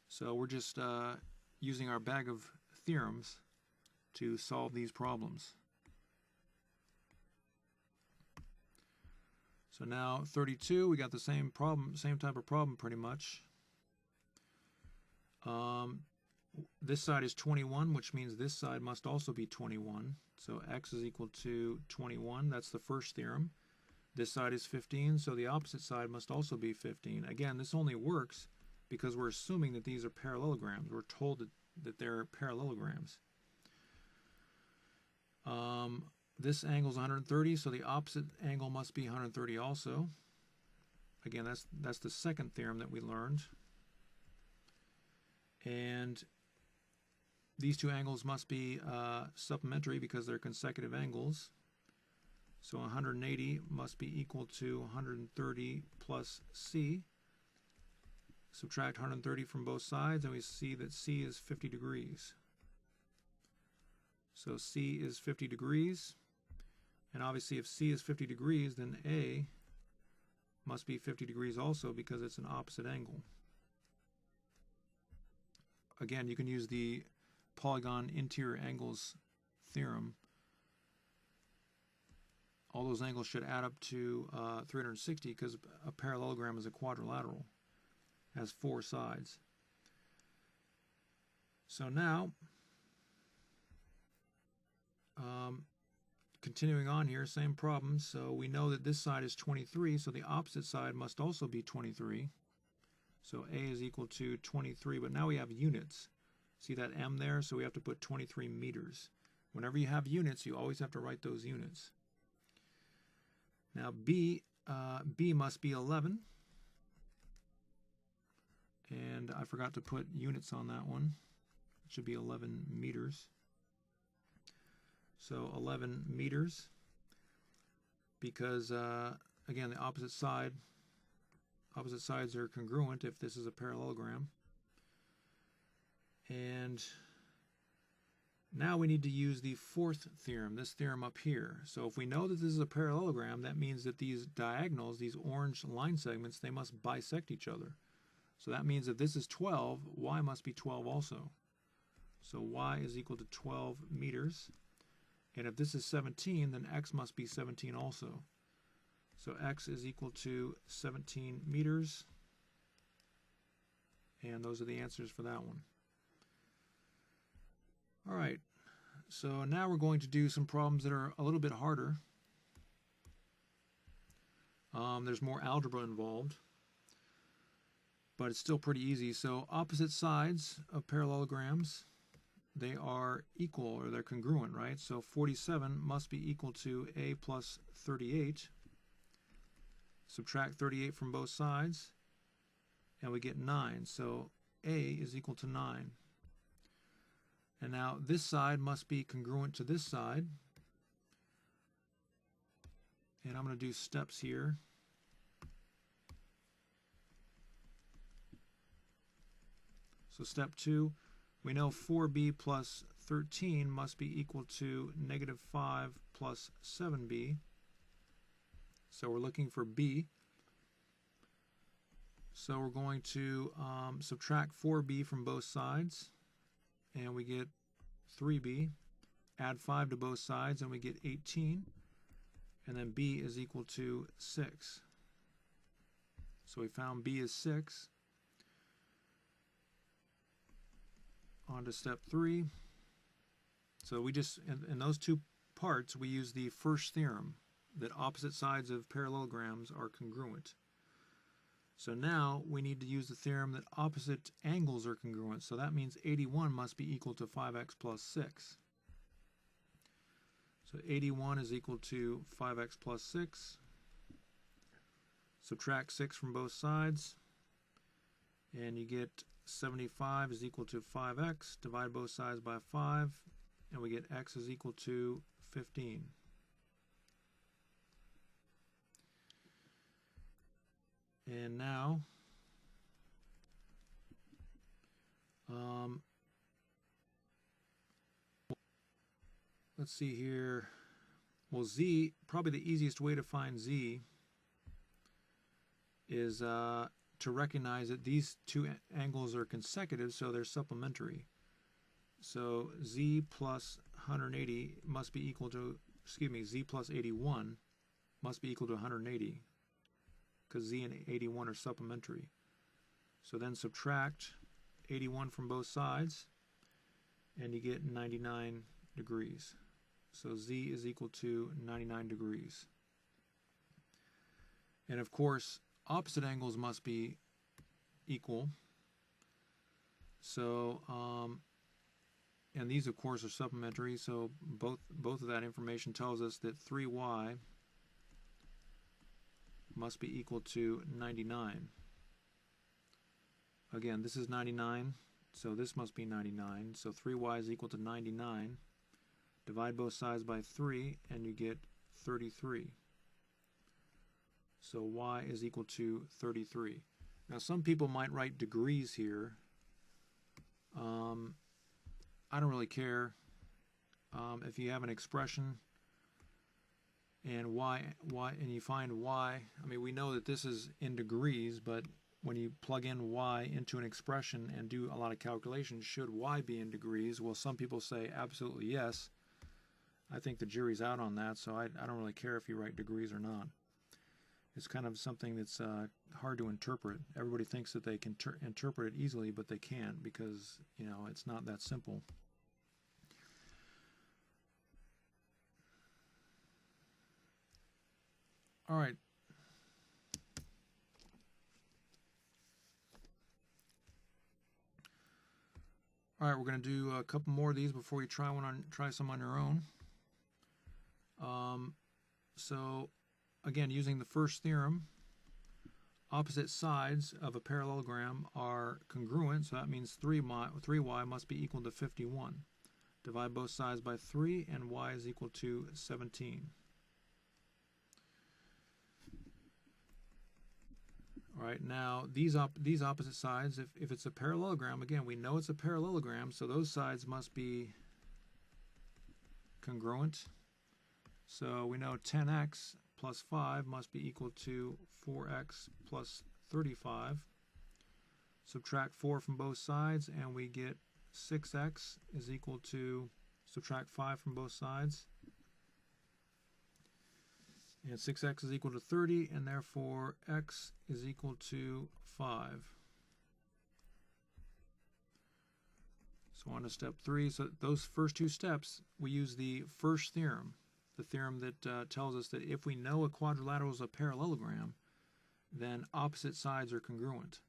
So we're just using our bag of theorems to solve these problems. So now 32, we got the same problem, same type of problem pretty much. This side is 21, which means this side must also be 21. So x is equal to 21. That's the first theorem. This side is 15, so the opposite side must also be 15. Again, this only works because we're assuming that these are parallelograms. We're told that they're parallelograms. This angle is 130, so the opposite angle must be 130 also. Again, that's the second theorem that we learned. And these 2 angles must be supplementary because they're consecutive angles. So 180 must be equal to 130 plus C. Subtract 130 from both sides, and we see that C is 50 degrees. So C is 50 degrees. And obviously if C is 50 degrees, then A must be 50 degrees also because it's an opposite angle. Again, you can use the Polygon interior angles theorem. All those angles should add up to 360 because a parallelogram is a quadrilateral. It has 4 sides. So now, continuing on here, same problem. So we know that this side is 23, so the opposite side must also be 23. So A is equal to 23, but now we have units. See that M there? So we have to put 23 meters. Whenever you have units, you always have to write those units. Now B must be 11. And I forgot to put units on that one. It should be 11 meters. So 11 meters, because again, the opposite sides are congruent if this is a parallelogram. And now we need to use the fourth theorem, this theorem up here. So if we know that this is a parallelogram, that means that these diagonals, these orange line segments, they must bisect each other. So that means if this is 12, y must be 12 also. So y is equal to 12 meters. And if this is 17, then x must be 17 also. So x is equal to 17 meters. And those are the answers for that one. All right, so now we're going to do some problems that are a little bit harder. There's more algebra involved, but it's still pretty easy. So opposite sides of parallelograms, they are equal, or they're congruent, right? So 47 must be equal to A plus 38. Subtract 38 from both sides, and we get 9. So A is equal to 9. And now this side must be congruent to this side. And I'm going to do steps here. So step 2, we know 4b plus 13 must be equal to negative 5 plus 7b. So we're looking for b. So we're going to subtract 4b from both sides, and we get 3b. Add 5 to both sides, and we get 18. And then b is equal to 6. So we found b is 6. On to step 3. So we just, in those two parts, we use the first theorem, that opposite sides of parallelograms are congruent. So now we need to use the theorem that opposite angles are congruent. So that means 81 must be equal to 5x plus 6. So 81 is equal to 5x plus 6. Subtract 6 from both sides, and you get 75 is equal to 5x. Divide both sides by 5, and we get x is equal to 15. And now, let's see here. Well, z, probably the easiest way to find z is to recognize that these two angles are consecutive, so they're supplementary. So z plus 180 must be equal to, z plus 81 must be equal to 180. Because z and 81 are supplementary. So then subtract 81 from both sides, and you get 99 degrees. So z is equal to 99 degrees. And of course, opposite angles must be equal. So, and these of course are supplementary, so both of that information tells us that 3y must be equal to 99. Again, this is 99, so this must be 99. So 3y is equal to 99. Divide both sides by 3, and you get 33. So y is equal to 33. Now some people might write degrees here. I don't really care. if you have an expression and and you find y, I mean, we know that this is in degrees, but when you plug in y into an expression and do a lot of calculations, should y be in degrees? Well, some people say absolutely yes. I think the jury's out on that, so I don't really care if you write degrees or not. It's kind of something that's hard to interpret. Everybody thinks that they can interpret it easily, but they can't because, you know, it's not that simple. All right. All right, we're going to do a couple more of these before you try some on your own. So again, using the first theorem, opposite sides of a parallelogram are congruent, so that means 3y must be equal to 51. Divide both sides by 3, and y is equal to 17. All right, now these opposite sides, if it's a parallelogram, again, we know it's a parallelogram, so those sides must be congruent. So we know 10x plus 5 must be equal to 4x plus 35. Subtract 4 from both sides, and we get 6x is equal to, subtract 5 from both sides, and 6x is equal to 30, and therefore x is equal to 5. So on to step 3. So those first two steps, we use the first theorem, the theorem that tells us that if we know a quadrilateral is a parallelogram, then opposite sides are congruent.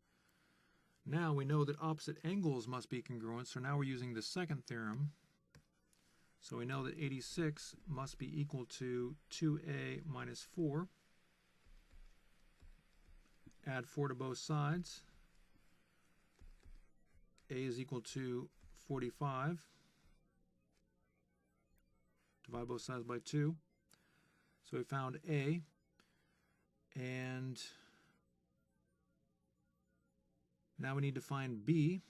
Now we know that opposite angles must be congruent, so now we're using the second theorem. So we know that 86 must be equal to 2a minus 4. Add 4 to both sides. A is equal to 45. Divide both sides by 2. So we found A, and now we need to find B.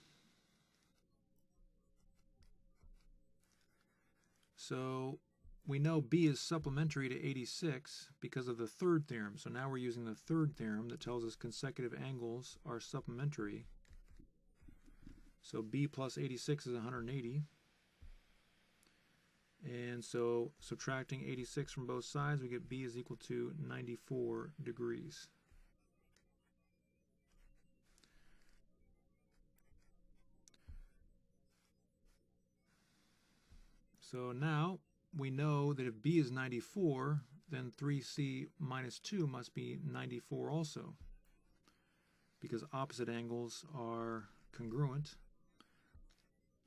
So we know B is supplementary to 86 because of the third theorem. So now we're using the third theorem that tells us consecutive angles are supplementary. So B plus 86 is 180. And so subtracting 86 from both sides, we get B is equal to 94 degrees. So now we know that if B is 94, then 3c minus 2 must be 94 also, because opposite angles are congruent.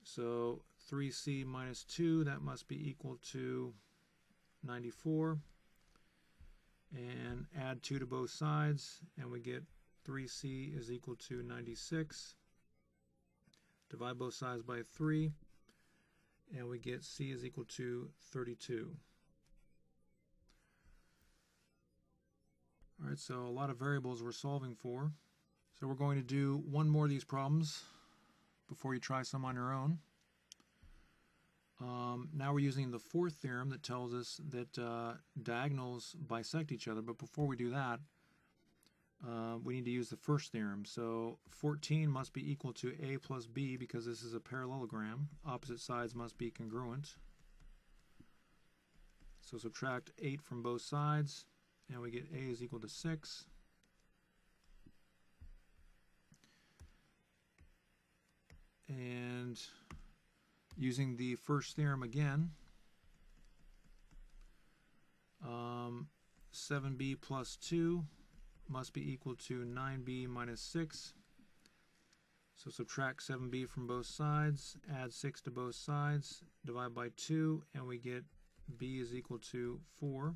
So 3c minus 2, that must be equal to 94. And add 2 to both sides, and we get 3c is equal to 96. Divide both sides by 3, and we get c is equal to 32. All right, so a lot of variables we're solving for. So we're going to do one more of these problems before you try some on your own. Now we're using the fourth theorem that tells us that diagonals bisect each other, but before we do that, we need to use the first theorem. So 14 must be equal to a plus b because this is a parallelogram. Opposite sides must be congruent. So subtract 8 from both sides, and we get a is equal to 6. And using the first theorem again, 7b plus 2 must be equal to 9b minus 6. So subtract 7b from both sides, add 6 to both sides, divide by 2, and we get b is equal to 4.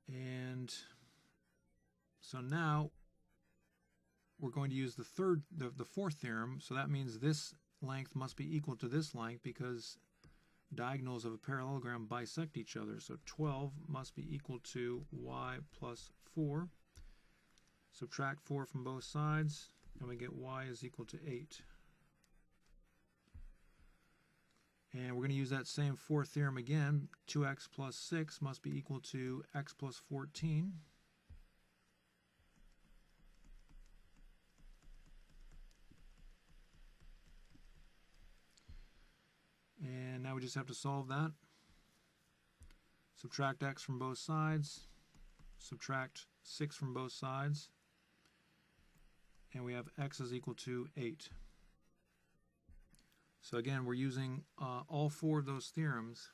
And so now we're going to use the fourth theorem, so that means this length must be equal to this length because diagonals of a parallelogram bisect each other. So 12 must be equal to y plus 4. Subtract 4 from both sides, and we get y is equal to 8. And we're going to use that same fourth theorem again. 2x plus 6 must be equal to x plus 14. And now we just have to solve that. Subtract x from both sides. Subtract 6 from both sides. And we have x is equal to 8. So again, we're using all 4 of those theorems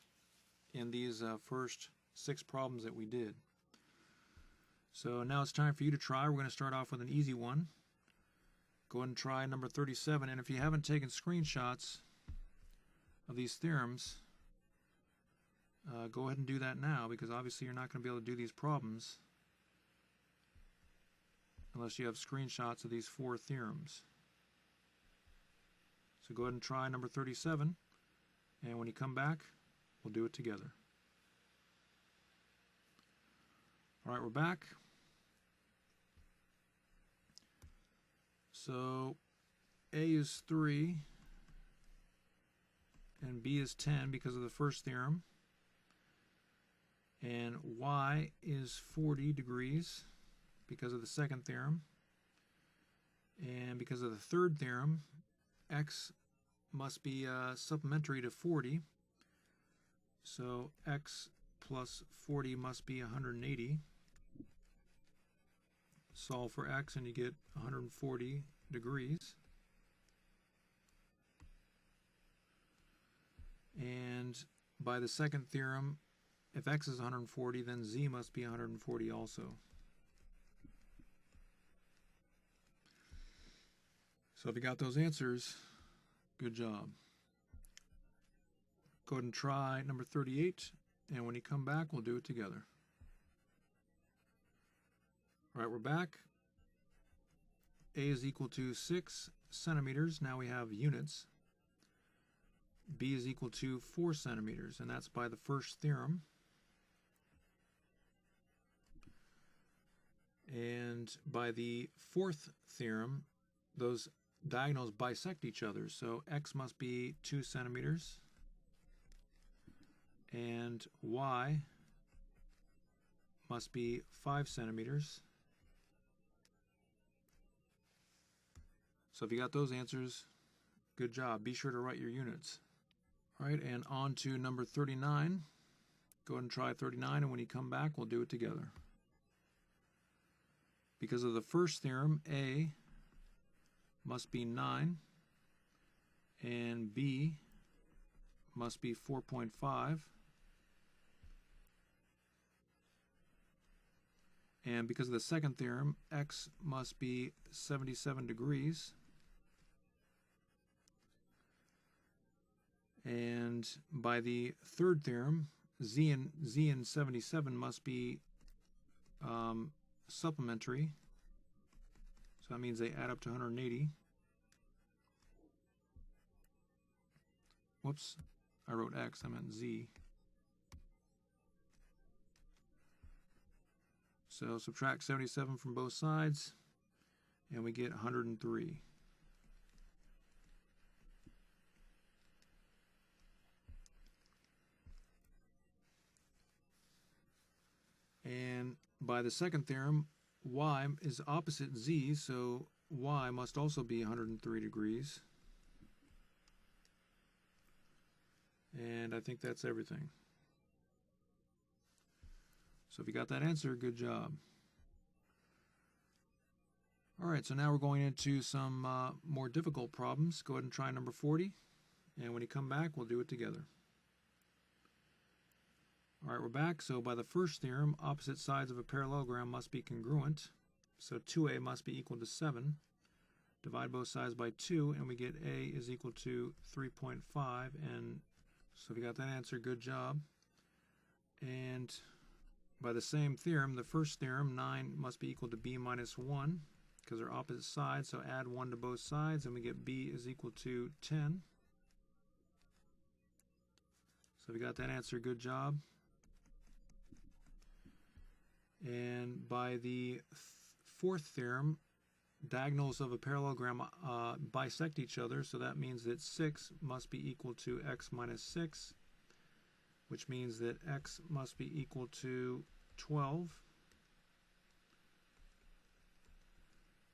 in these first 6 problems that we did. So now it's time for you to try. We're going to start off with an easy one. Go ahead and try number 37. And if you haven't taken screenshots of these theorems, go ahead and do that now, because obviously you're not going to be able to do these problems unless you have screenshots of these 4 theorems. So go ahead and try number 37, and when you come back, we'll do it together. All right, we're back. So A is 3, and B is 10 because of the first theorem, and Y is 40 degrees because of the second theorem, and because of the third theorem, x must be supplementary to 40, so x plus 40 must be 180. Solve for x and you get 140 degrees. And by the second theorem, if x is 140, then z must be 140 also. So if you got those answers, good job. Go ahead and try number 38, and when you come back, we'll do it together. All right, we're back. A is equal to 6 centimeters. Now we have units. B is equal to 4 centimeters, and that's by the first theorem. And by the fourth theorem, those diagonals bisect each other, so x must be 2 centimeters and y must be 5 centimeters. So if you got those answers, good job. Be sure to write your units. All right, and on to number 39. Go ahead and try 39, and when you come back, we'll do it together. Because of the first theorem, A must be 9, and B must be 4.5. And because of the second theorem, x must be 77 degrees. And by the third theorem, z and 77 must be supplementary. So that means they add up to 180. Whoops, I wrote x, I meant z. So subtract 77 from both sides, and we get 103. And by the second theorem, y is opposite z, so y must also be 103 degrees. And I think that's everything. So if you got that answer, good job. All right, so now we're going into some more difficult problems. Go ahead and try number 40, and when you come back, we'll do it together. All right, we're back. So by the first theorem, opposite sides of a parallelogram must be congruent. So 2a must be equal to 7. Divide both sides by 2, and we get a is equal to 3.5. And so if you got that answer, good job. And by the same theorem, the first theorem, 9 must be equal to b minus 1, because they're opposite sides, so add 1 to both sides, and we get b is equal to 10. So if you got that answer, good job. And by the fourth theorem, diagonals of a parallelogram bisect each other, so that means that 6 must be equal to x minus 6, which means that x must be equal to 12.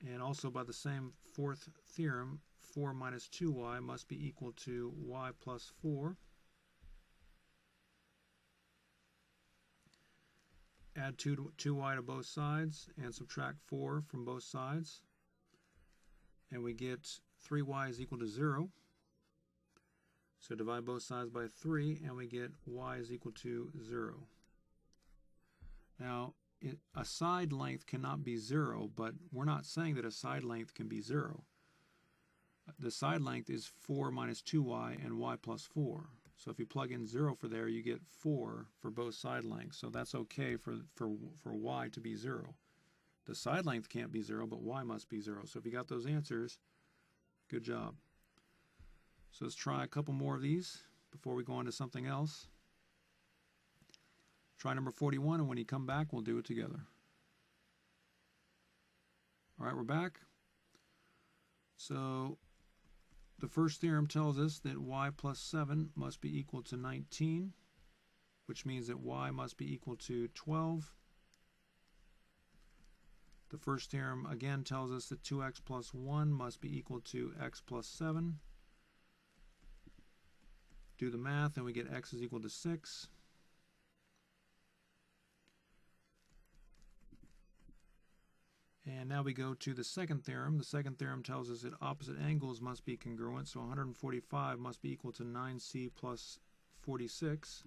And also by the same fourth theorem, 4 minus 2y must be equal to y plus 4. Add 2y to both sides and subtract 4 from both sides. And we get 3y is equal to 0. So divide both sides by 3 and we get y is equal to 0. Now, a side length cannot be 0, but we're not saying that a side length can be 0. The side length is 4 minus 2y and y plus 4. So if you plug in 0 for there, you get 4 for both side lengths. So that's okay for y to be 0. The side length can't be 0, but y must be 0. So if you got those answers, good job. So let's try a couple more of these before we go on to something else. Try number 41, and when you come back, we'll do it together. All right, we're back. So the first theorem tells us that y plus 7 must be equal to 19, which means that y must be equal to 12. The first theorem again tells us that 2x plus 1 must be equal to x plus 7. Do the math and we get x is equal to 6. And now we go to the second theorem. The second theorem tells us that opposite angles must be congruent, so 145 must be equal to 9c plus 46.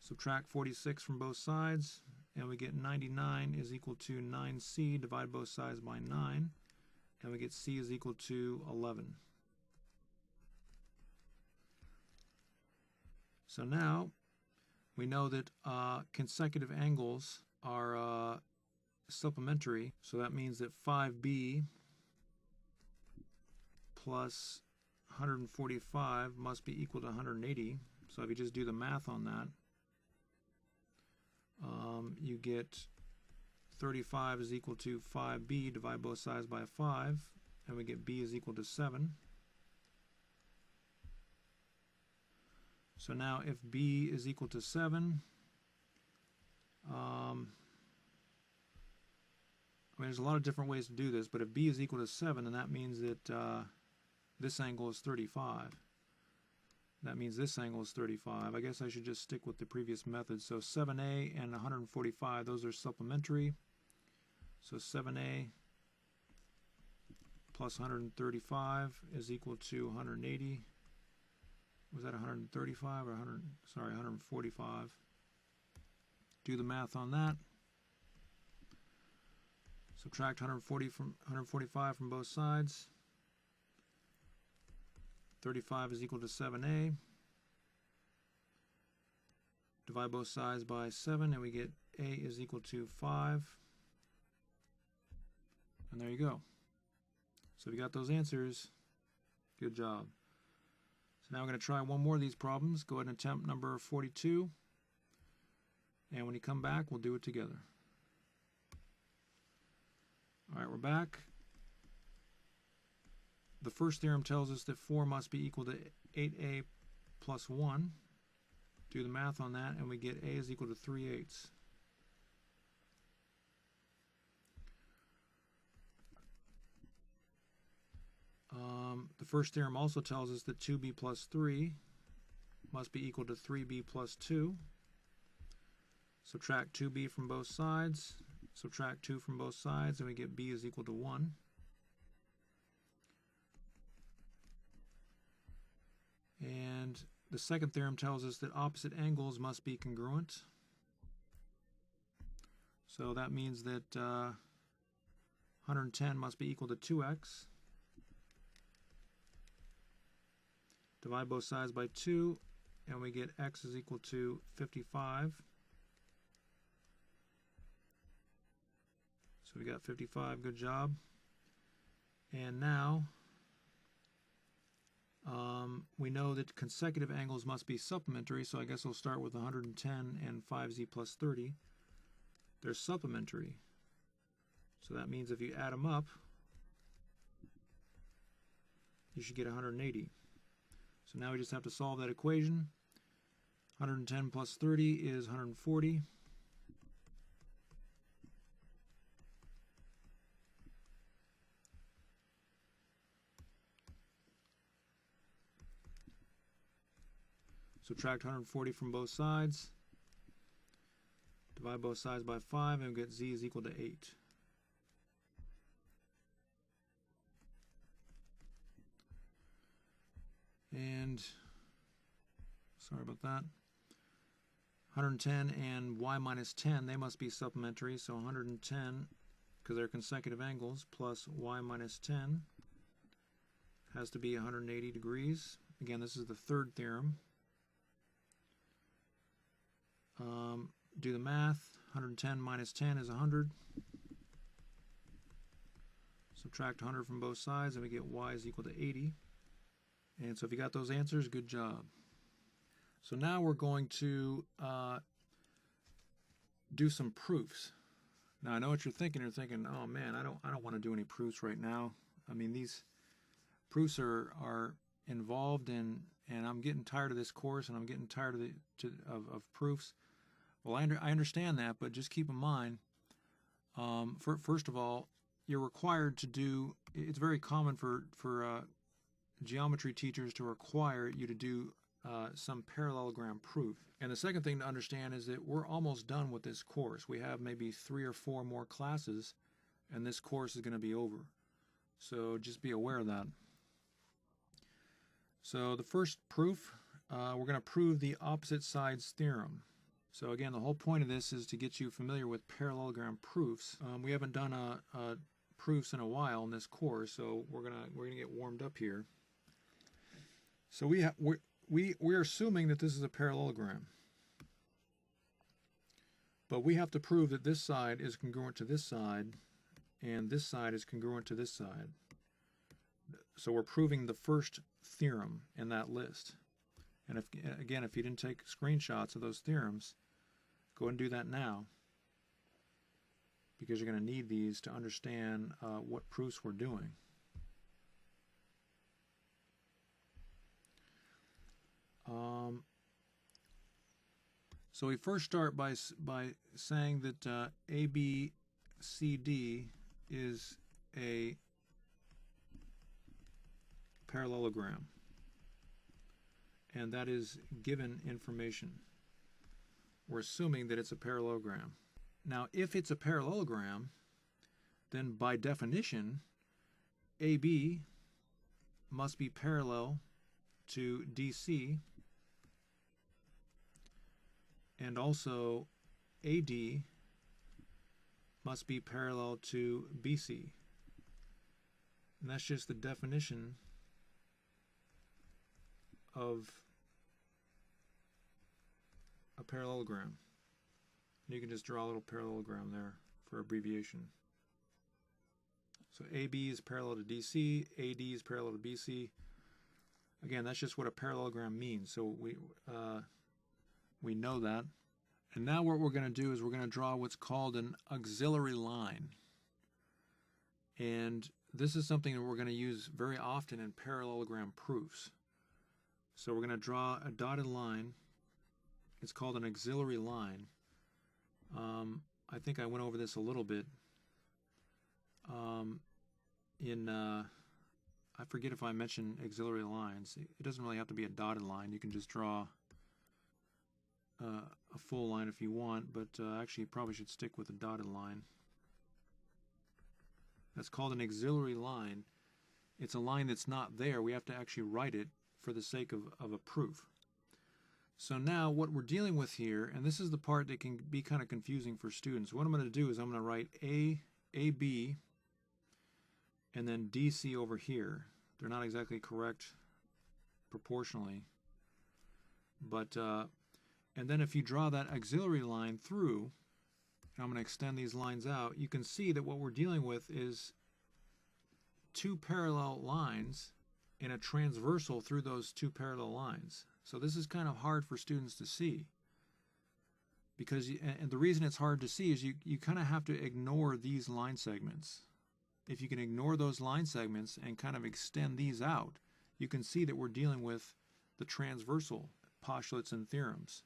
Subtract 46 from both sides, and we get 99 is equal to 9c. Divide both sides by 9, and we get c is equal to 11. So now we know that consecutive angles are supplementary, so that means that 5b plus 145 must be equal to 180. So if you just do the math on that, you get 35 is equal to 5b, divide both sides by 5, and we get b is equal to 7. So now if b is equal to 7, I mean, there's a lot of different ways to do this, but if b is equal to 7, then that means that this angle is 35. That means this angle is 35. I guess I should just stick with the previous method. So 7a and 145, those are supplementary. So 7a plus 135 is equal to 180. Was that 135 or 100? Sorry, 145. Do the math on that. Subtract 145 from both sides. 35 is equal to 7a. Divide both sides by 7 and we get a is equal to 5. And there you go. So if you got those answers, good job. So now we're going to try one more of these problems. Go ahead and attempt number 42. And when you come back, we'll do it together. All right, we're back. The first theorem tells us that 4 must be equal to 8a plus 1. Do the math on that, and we get a is equal to 3/8. The first theorem also tells us that 2b plus 3 must be equal to 3b plus 2. Subtract 2b from both sides. Subtract 2 from both sides, and we get b is equal to 1. And the second theorem tells us that opposite angles must be congruent. So that means that 110 must be equal to 2x. Divide both sides by 2, and we get x is equal to 55. So we got 55, good job. And now we know that consecutive angles must be supplementary, so I guess I'll start with 110 and 5z plus 30. They're supplementary. So that means if you add them up, you should get 180. So now we just have to solve that equation. 110 plus 30 is 140. Subtract 140 from both sides. Divide both sides by 5 and we get z is equal to 8. And sorry about that. 110 and y minus 10, they must be supplementary. So 110, because they're consecutive angles, plus y minus 10 has to be 180 degrees. Again, this is the third theorem. Do the math. 110 minus 10 is 100. Subtract 100 from both sides and we get y is equal to 80. And so if you got those answers, good job. So now we're going to do some proofs. Now I know what you're thinking. You're thinking, oh man, I don't want to do any proofs right now. I mean, these proofs are involved in, and I'm getting tired of this course, and I'm getting tired of proofs. Well, I understand that, but just keep in mind, first of all, you're required to do. It's very common for geometry teachers to require you to do some parallelogram proof. And the second thing to understand is that we're almost done with this course. We have maybe 3 or 4 more classes, and this course is going to be over. So just be aware of that. So the first proof, we're going to prove the opposite sides theorem. So again, the whole point of this is to get you familiar with parallelogram proofs. We haven't done proofs in a while in this course, so we're gonna get warmed up here. So we're assuming that this is a parallelogram, but we have to prove that this side is congruent to this side, and this side is congruent to this side. So we're proving the first theorem in that list. And if you didn't take screenshots of those theorems, go ahead and do that now, because you're going to need these to understand what proofs we're doing. So we first start by saying that ABCD is a parallelogram, and that is given information. We're assuming that it's a parallelogram. Now, if it's a parallelogram, then by definition, AB must be parallel to DC, and also AD must be parallel to BC. And that's just the definition of a parallelogram. You can just draw a little parallelogram there for abbreviation. So AB is parallel to DC, AD is parallel to BC. Again, that's just what a parallelogram means. So we know that. And now what we're going to do is we're going to draw what's called an auxiliary line. And this is something that we're going to use very often in parallelogram proofs. So we're going to draw a dotted line. It's called an auxiliary line. I think I went over this a little bit. I forget if I mentioned auxiliary lines. It doesn't really have to be a dotted line. You can just draw a full line if you want, but actually you probably should stick with a dotted line. That's called an auxiliary line. It's a line that's not there. We have to actually write it for the sake of a proof. So now what we're dealing with here, and this is the part that can be kind of confusing for students. What I'm going to do is I'm going to write AB and then DC over here. They're not exactly correct proportionally, but and then if you draw that auxiliary line through, and I'm going to extend these lines out, you can see that what we're dealing with is 2 parallel lines and a transversal through those 2 parallel lines. So this is kind of hard for students to see, because and the reason it's hard to see is you kind of have to ignore these line segments. If you can ignore those line segments and kind of extend these out, you can see that we're dealing with the transversal postulates and theorems.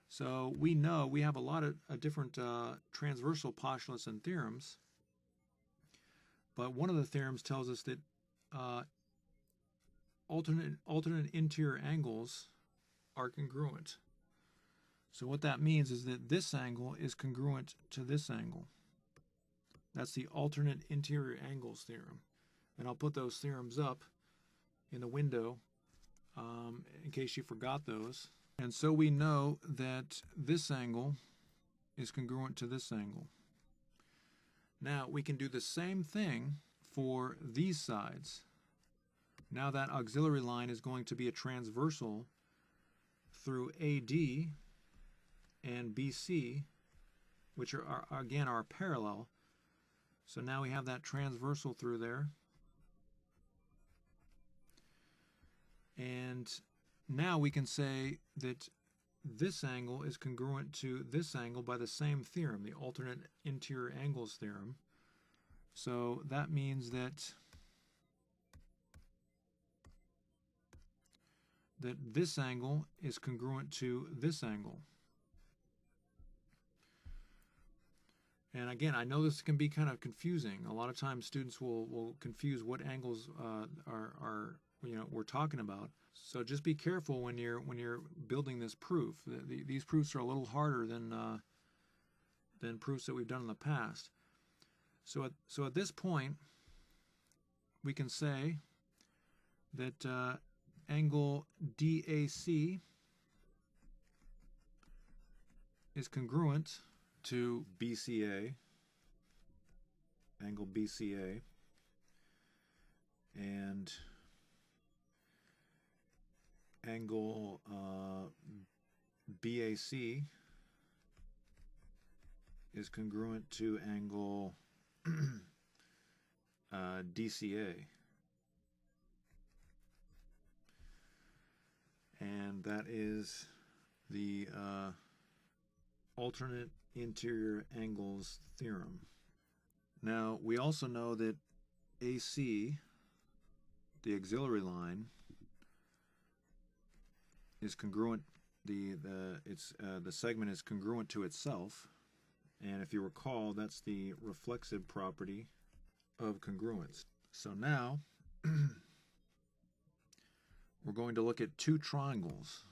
So we know we have a lot of different transversal postulates and theorems, but one of the theorems tells us that alternate interior angles are congruent. So what that means is that this angle is congruent to this angle. That's the alternate interior angles theorem. And I'll put those theorems up in the window in case you forgot those. And so we know that this angle is congruent to this angle. Now we can do the same thing for these sides. Now that auxiliary line is going to be a transversal through AD and BC, which are again are parallel. So now we have that transversal through there. And now we can say that this angle is congruent to this angle by the same theorem, the alternate interior angles theorem. So that means that this angle is congruent to this angle. And again, I know this can be kind of confusing. A lot of times students will confuse what angles are we're talking about. So just be careful when you're building this proof. These proofs are a little harder than proofs that we've done in the past. So at this point, we can say that angle DAC is congruent to BCA, angle BCA, and angle BAC is congruent to angle DCA. And that is the alternate interior angles theorem. Now we also know that AC, the auxiliary line, is congruent. The segment is congruent to itself, and if you recall, that's the reflexive property of congruence. So now we're going to look at two triangles.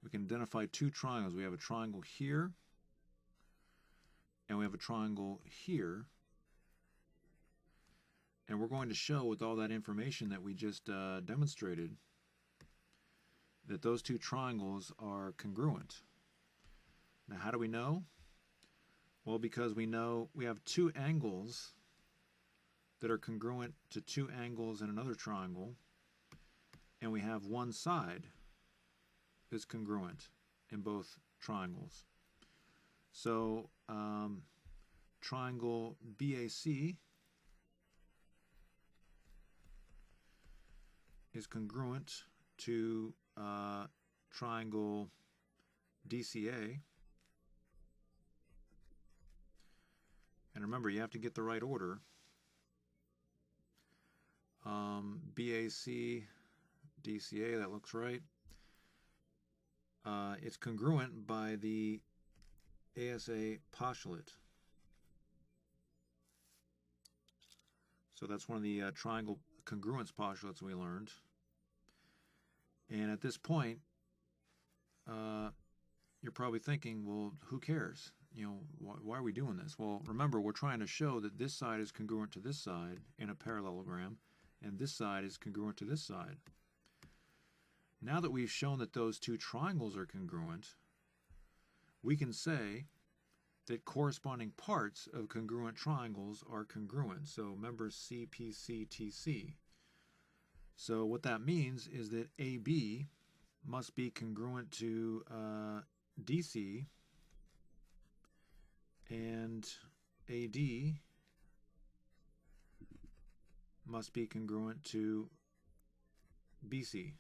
We can identify two triangles. We have a triangle here, and we have a triangle here. And we're going to show with all that information that we just demonstrated that those two triangles are congruent. Now, how do we know? Well, because we know we have two angles that are congruent to two angles in another triangle, and we have one side that's congruent in both triangles. So triangle BAC is congruent to triangle DCA. And remember, you have to get the right order. BAC, DCA, that looks right. It's congruent by the ASA postulate. So that's one of the triangle congruence postulates we learned. And at this point, you're probably thinking, well, who cares? Why are we doing this? Well, remember, we're trying to show that this side is congruent to this side in a parallelogram, and this side is congruent to this side. Now that we've shown that those two triangles are congruent, we can say that corresponding parts of congruent triangles are congruent. So remember CPCTC. So what that means is that AB must be congruent to DC, and AD must be congruent to BC.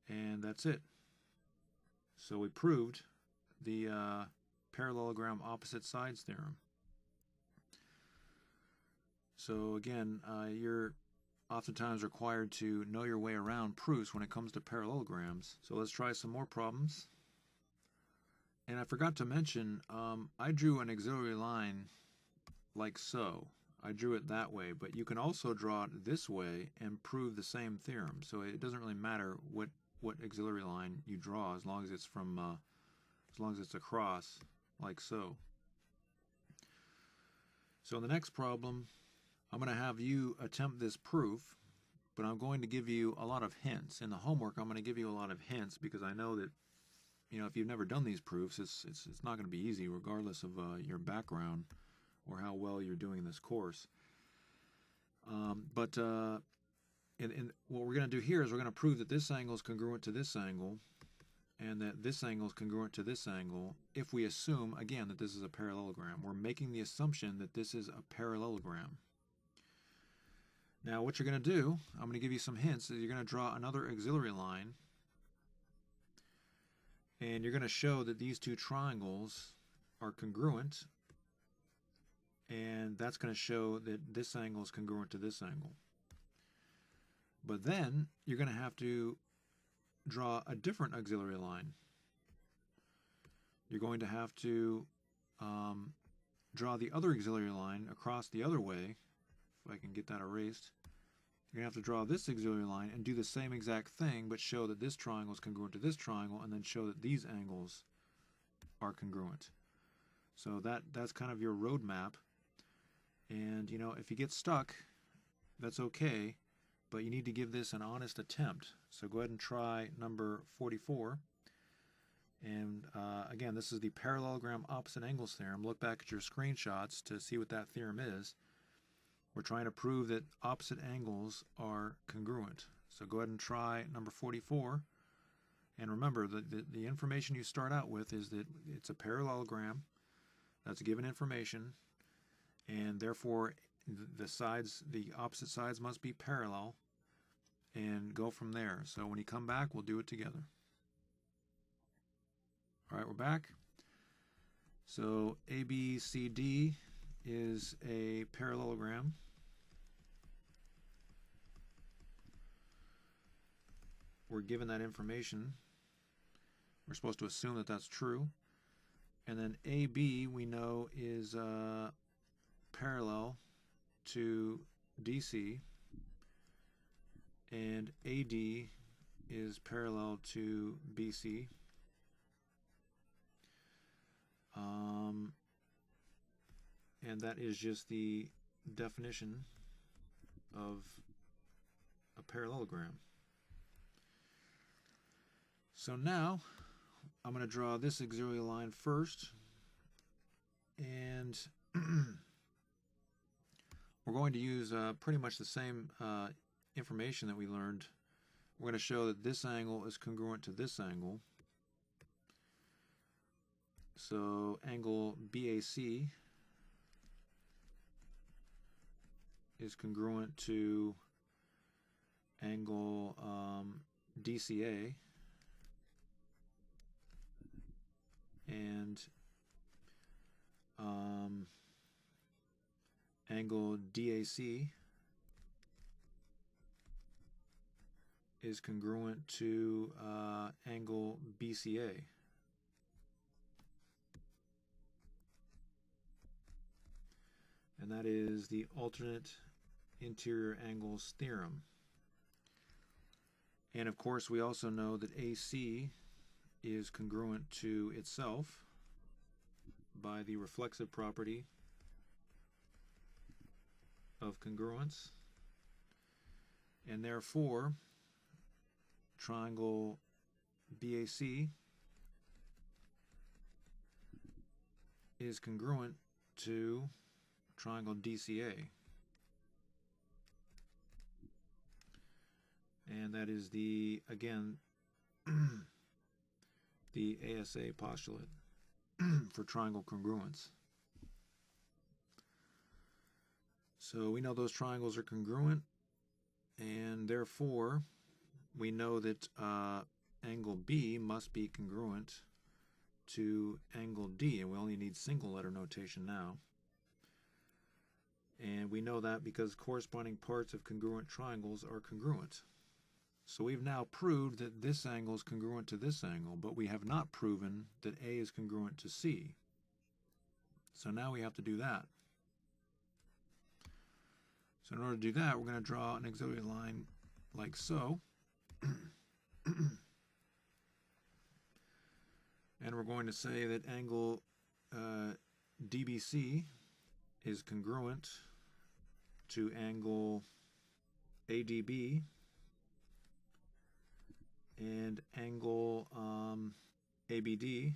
And that's it. So we proved the parallelogram opposite sides theorem. So again, you're oftentimes required to know your way around proofs when it comes to parallelograms. So let's try some more problems. And I forgot to mention, I drew an auxiliary line like so. I drew it that way, but you can also draw it this way and prove the same theorem. So it doesn't really matter what auxiliary line you draw, as long as it's from as long as it's across like so. So in the next problem, I'm going to have you attempt this proof, but I'm going to give you a lot of hints. In the homework, I'm going to give you a lot of hints because I know that, you know, if you've never done these proofs, it's not going to be easy, regardless of your background or how well you're doing this course. But what we're going to do here is we're going to prove that this angle is congruent to this angle, and that this angle is congruent to this angle if we assume, again, that this is a parallelogram. We're making the assumption that this is a parallelogram. Now what you're going to do, I'm going to give you some hints, is you're going to draw another auxiliary line, and you're going to show that these two triangles are congruent, and that's going to show that this angle is congruent to this angle. But then you're going to have to draw a different auxiliary line. You're going to have to draw the other auxiliary line across the other way. If I can get that erased. You're going to have to draw this auxiliary line and do the same exact thing, but show that this triangle is congruent to this triangle, and then show that these angles are congruent. So that's kind of your roadmap. And, you know, if you get stuck, that's okay, but you need to give this an honest attempt. So go ahead and try number 44. And again, this is the parallelogram opposite angles theorem. Look back at your screenshots to see what that theorem is. We're trying to prove that opposite angles are congruent. So go ahead and try number 44. And remember, the information you start out with is that it's a parallelogram. That's given information. And therefore, the opposite sides must be parallel. And go from there. So when you come back, we'll do it together. All right, we're back. So ABCD is a parallelogram. We're given that information. We're supposed to assume that that's true. And then AB, we know, is parallel to DC. And AD is parallel to BC. And that is just the definition of a parallelogram. So now I'm going to draw this auxiliary line first, and we're going to use pretty much the same information that we learned. We're going to show that this angle is congruent to this angle. So angle BAC is congruent to angle DCA, and angle DAC is congruent to angle BCA. And that is the alternate interior angles theorem. And of course, we also know that AC is congruent to itself by the reflexive property of congruence. And therefore, triangle BAC is congruent to triangle DCA. And that is the, again, the ASA postulate for triangle congruence. So we know those triangles are congruent, and therefore we know that angle B must be congruent to angle D, and we only need single letter notation now. And we know that because corresponding parts of congruent triangles are congruent. So we've now proved that this angle is congruent to this angle, but we have not proven that A is congruent to C. So now we have to do that. So in order to do that, we're going to draw an auxiliary line like so. And we're going to say that angle DBC is congruent to angle ADB, and angle ABD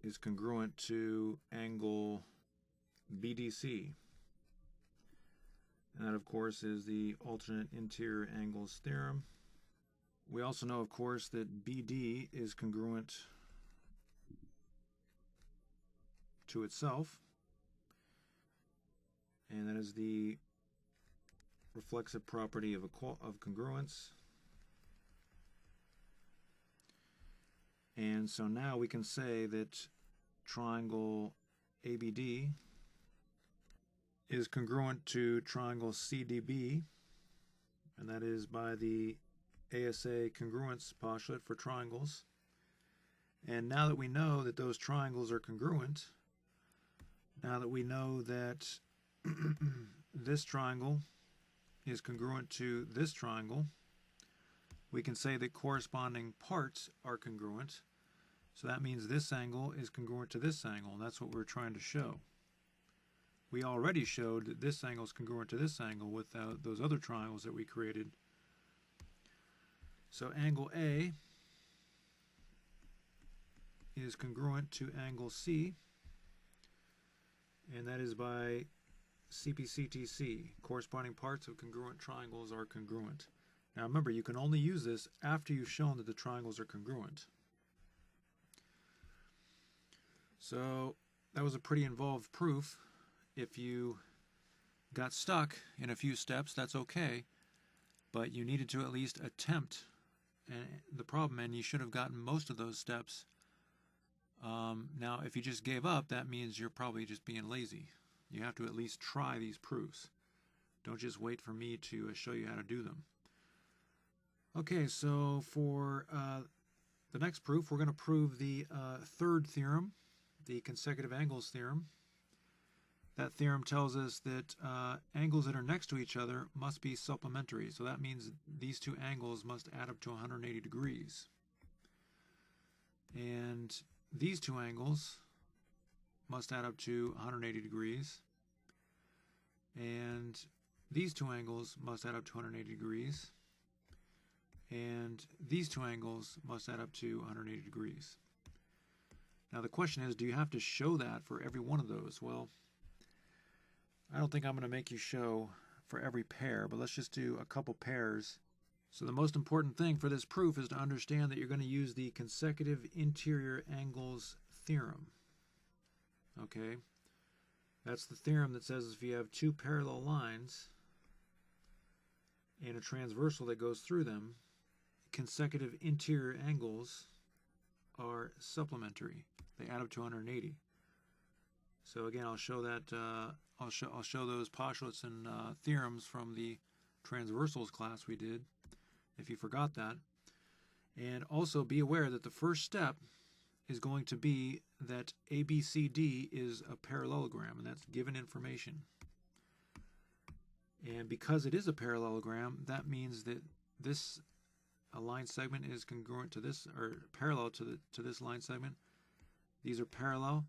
is congruent to angle BDC. And that, of course, is the alternate interior angles theorem. We also know, of course, that BD is congruent to itself, and that is the reflexive property of congruence. And so now we can say that triangle ABD is congruent to triangle CDB, and that is by the ASA congruence postulate for triangles. And now that we know that those triangles are congruent, now that we know that this triangle is congruent to this triangle, we can say that corresponding parts are congruent. So that means this angle is congruent to this angle, and that's what we're trying to show. We already showed that this angle is congruent to this angle with those other triangles that we created. So angle A is congruent to angle C, and that is by CPCTC. Corresponding parts of congruent triangles are congruent. Now remember, you can only use this after you've shown that the triangles are congruent. So that was a pretty involved proof. If you got stuck in a few steps, that's okay, but you needed to at least attempt the problem, and you should have gotten most of those steps. Now, if you just gave up, that means you're probably just being lazy. You have to at least try these proofs. Don't just wait for me to show you how to do them. Okay, so for the next proof, we're going to prove the third theorem, the consecutive angles theorem. That theorem tells us that angles that are next to each other must be supplementary. So that means these two angles must add up to 180 degrees. And these two angles must add up to 180 degrees. And these two angles must add up to 180 degrees. And these two angles must add up to 180 degrees. Now the question is, do you have to show that for every one of those? Well, I don't think I'm going to make you show for every pair, but let's just do a couple pairs. So the most important thing for this proof is to understand that you're going to use the consecutive interior angles theorem. Okay? That's the theorem that says if you have two parallel lines and a transversal that goes through them, consecutive interior angles are supplementary. They add up to 180. So again, I'll show that. I'll show those postulates and theorems from the transversals class we did, if you forgot that. And also be aware that the first step is going to be that ABCD is a parallelogram, and that's given information. And because it is a parallelogram, that means that this line segment is congruent to this, or parallel to this line segment. These are parallel,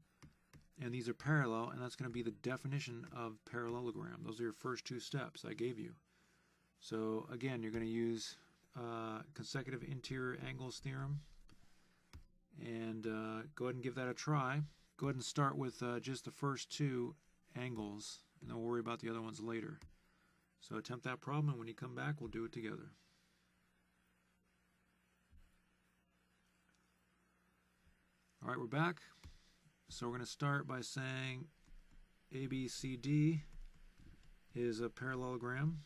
and these are parallel, and that's going to be the definition of parallelogram. Those are your first two steps I gave you. So again, you're going to use consecutive interior angles theorem, and go ahead and give that a try. Go ahead and start with just the first two angles, and then we'll worry about the other ones later. So attempt that problem, and when you come back, we'll do it together. All right, we're back. So we're going to start by saying ABCD is a parallelogram.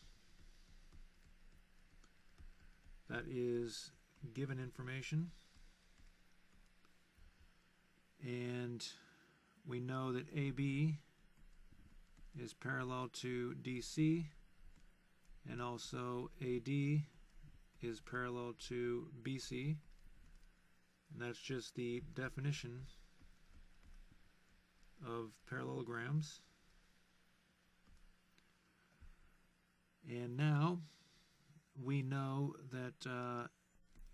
That is given information. And we know that AB is parallel to DC, and also AD is parallel to BC, and that's just the definition of parallelograms. And now we know that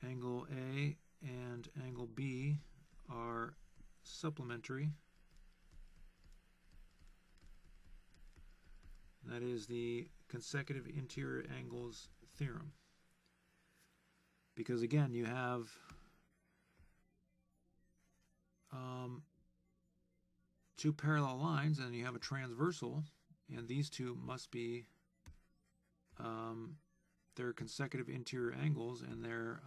angle A and angle B are supplementary. That is the consecutive interior angles theorem. Because again, you have two parallel lines and you have a transversal, and these two must be they're consecutive interior angles, and they're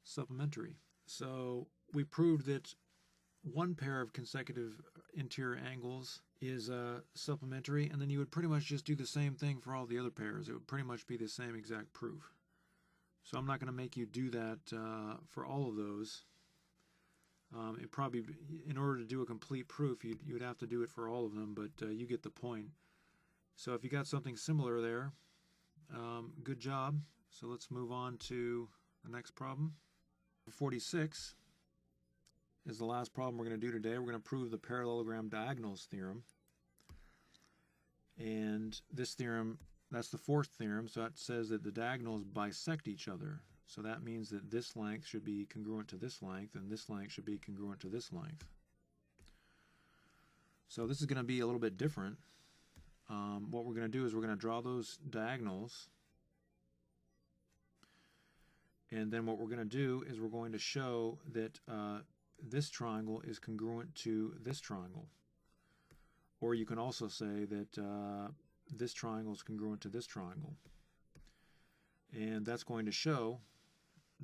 supplementary. So we proved that one pair of consecutive interior angles is supplementary, and then you would pretty much just do the same thing for all the other pairs. It would pretty much be the same exact proof. So I'm not going to make you do that for all of those. It probably, in order to do a complete proof, you would have to do it for all of them, but you get the point. So if you got something similar there, good job. So let's move on to the next problem. 46 is the last problem we're going to do today. We're going to prove the parallelogram diagonals theorem. And this theorem, that's the fourth theorem, so that says that the diagonals bisect each other. So that means that this length should be congruent to this length, and this length should be congruent to this length. So this is going to be a little bit different. What we're going to do is we're going to draw those diagonals, and then what we're going to do is we're going to show that this triangle is congruent to this triangle. Or you can also say that this triangle is congruent to this triangle. And that's going to show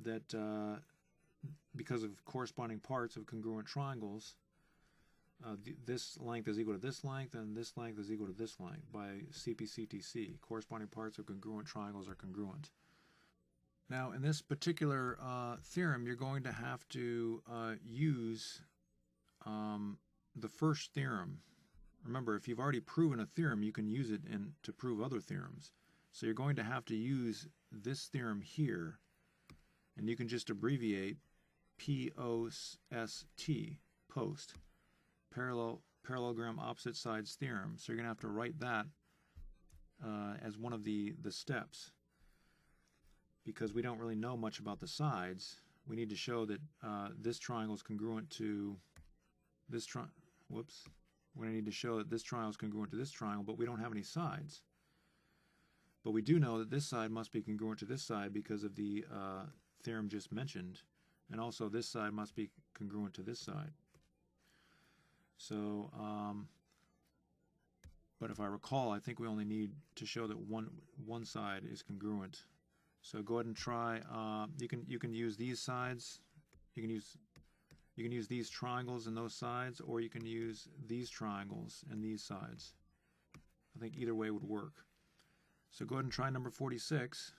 that because of corresponding parts of congruent triangles, this length is equal to this length, and this length is equal to this length by CP/CTC. Corresponding parts of congruent triangles are congruent. Now, in this particular theorem, you're going to have to use the first theorem. Remember, if you've already proven a theorem, you can use it to prove other theorems. So you're going to have to use this theorem here, and you can just abbreviate POST, post, parallelogram opposite sides theorem. So you're going to have to write that as one of the steps, because we don't really know much about the sides. We need to show that this triangle is congruent to this triangle. Whoops. We're going to need to show that this triangle is congruent to this triangle, but we don't have any sides. But we do know that this side must be congruent to this side because of the theorem just mentioned, and also this side must be congruent to this side. So, but if I recall, I think we only need to show that one side is congruent. So go ahead and try. You can use these sides. You can use these triangles and those sides, or you can use these triangles and these sides. I think either way would work. So go ahead and try number 46.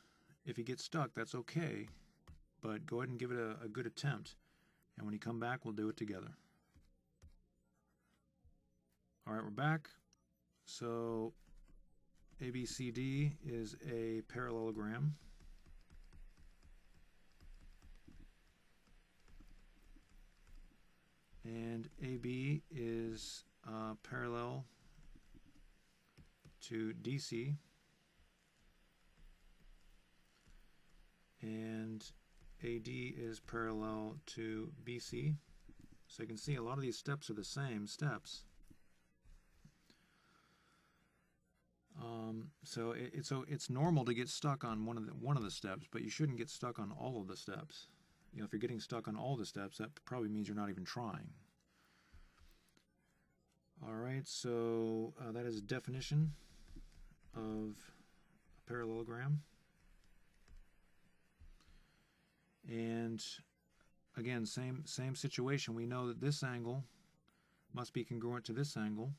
If you get stuck, that's okay, but go ahead and give it a good attempt, and when you come back, we'll do it together. All right, we're back. So ABCD is a parallelogram. And AB is parallel to DC. And AD is parallel to BC. So you can see a lot of these steps are the same steps. So it's normal to get stuck on one of the steps, but you shouldn't get stuck on all of the steps. You know, if you're getting stuck on all the steps, that probably means you're not even trying. All right, so that is a definition of a parallelogram. And again, same situation. We know that this angle must be congruent to this angle.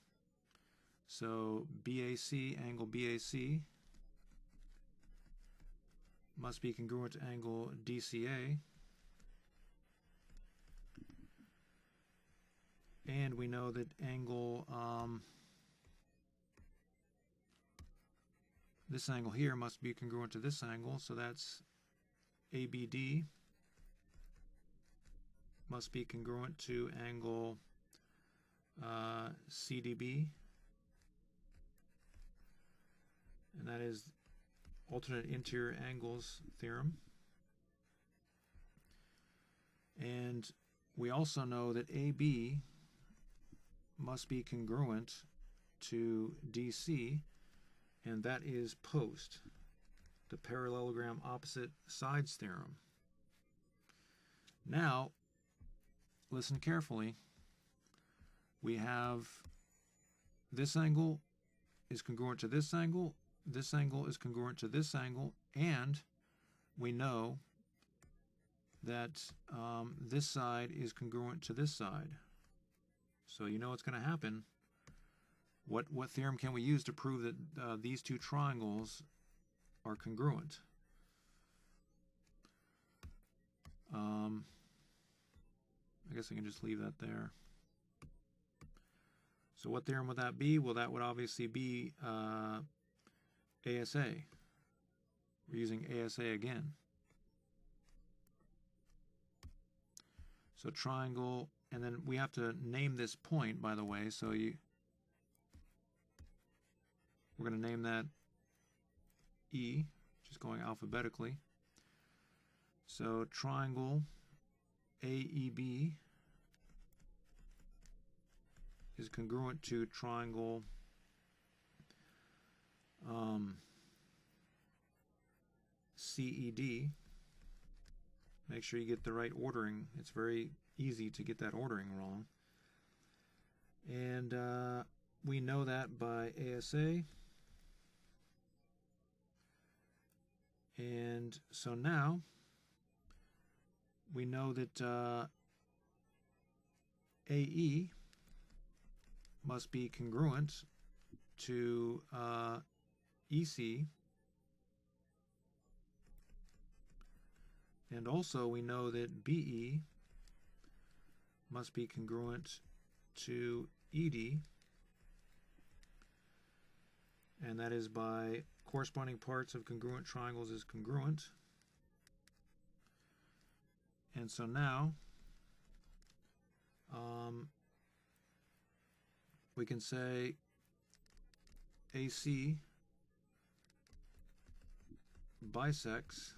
So BAC, angle BAC, must be congruent to angle DCA. And we know that angle, this angle here must be congruent to this angle, so that's ABD must be congruent to angle CDB, and that is alternate interior angles theorem. And we also know that AB must be congruent to DC, and that is post, the parallelogram opposite sides theorem. Now, listen carefully. We have this angle is congruent to this angle is congruent to this angle, and we know that this side is congruent to this side. So you know what's going to happen. What theorem can we use to prove that these two triangles are congruent? I guess I can just leave that there. So what theorem would that be? Well, that would obviously be ASA. We're using ASA again. So triangle, and then we have to name this point, by the way. So we're going to name that E, just going alphabetically. So triangle AEB is congruent to triangle CED. Make sure you get the right ordering. It's very easy to get that ordering wrong. And we know that by ASA. And so now we know that AE must be congruent to EC, and also we know that BE must be congruent to ED, and that is by corresponding parts of congruent triangles is congruent. And so now we can say AC bisects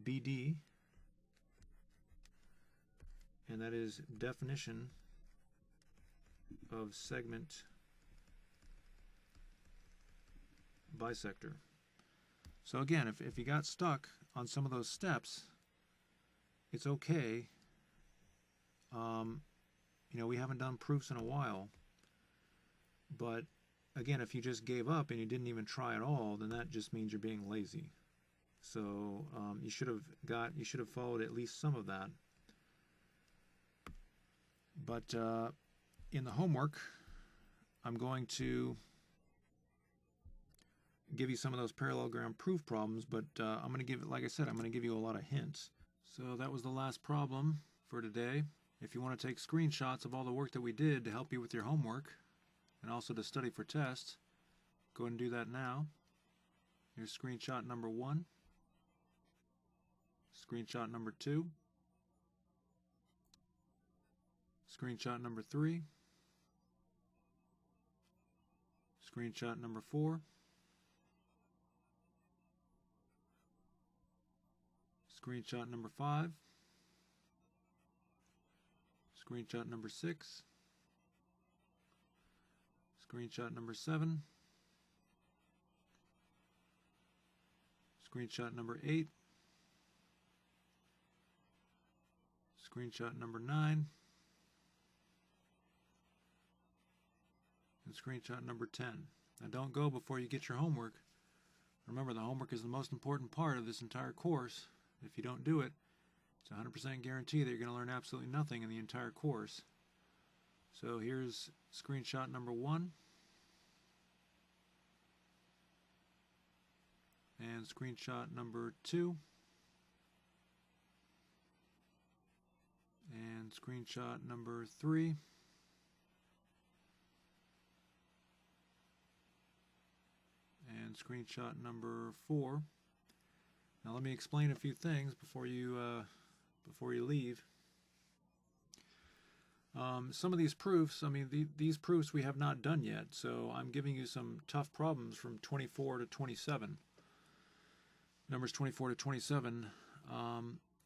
BD, and that is definition of segment bisector. So again, if you got stuck on some of those steps, it's okay. You know, we haven't done proofs in a while, but again, if you just gave up and you didn't even try at all, then that just means you're being lazy. So you should have followed at least some of that. But in the homework, I'm going to give you some of those parallelogram proof problems, but I'm going to give it, like I said, I'm going to give you a lot of hints. So that was the last problem for today. If you want to take screenshots of all the work that we did to help you with your homework and also to study for tests, go ahead and do that now. Here's screenshot number 1, screenshot number 2, screenshot number 3, screenshot number 4, screenshot number 5, screenshot number 6, screenshot number 7, screenshot number 8, screenshot number 9, and screenshot number 10. Now don't go before you get your homework. Remember, the homework is the most important part of this entire course. If you don't do it, it's a 100% guarantee that you're going to learn absolutely nothing in the entire course. So here's screenshot number 1. and screenshot number 2, and screenshot number 3, and screenshot number 4. Now let me explain a few things before you leave. Some of these proofs, I mean, these proofs we have not done yet, so I'm giving you some tough problems from 24 to 27. Numbers 24 to 27.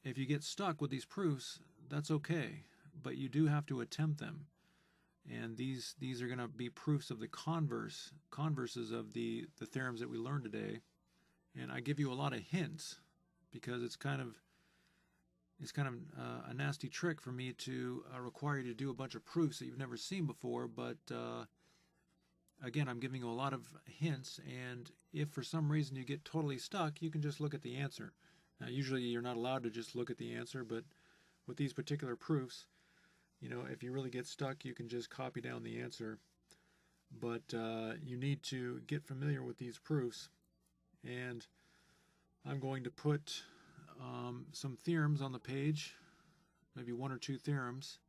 If you get stuck with these proofs, that's okay, but you do have to attempt them. And these are going to be proofs of the converses of the theorems that we learned today. And I give you a lot of hints because it's kind of a nasty trick for me to require you to do a bunch of proofs that you've never seen before, but again, I'm giving you a lot of hints, and if for some reason you get totally stuck, you can just look at the answer. Now, usually you're not allowed to just look at the answer, but with these particular proofs, you know, if you really get stuck, you can just copy down the answer. But you need to get familiar with these proofs, and I'm going to put some theorems on the page, maybe 1 or 2 theorems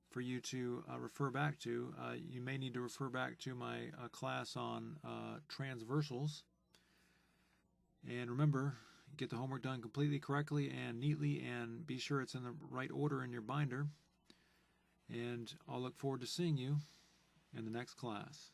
for you to refer back to. You may need to refer back to my class on transversals. And remember, get the homework done completely correctly and neatly, and be sure it's in the right order in your binder. And I'll look forward to seeing you in the next class.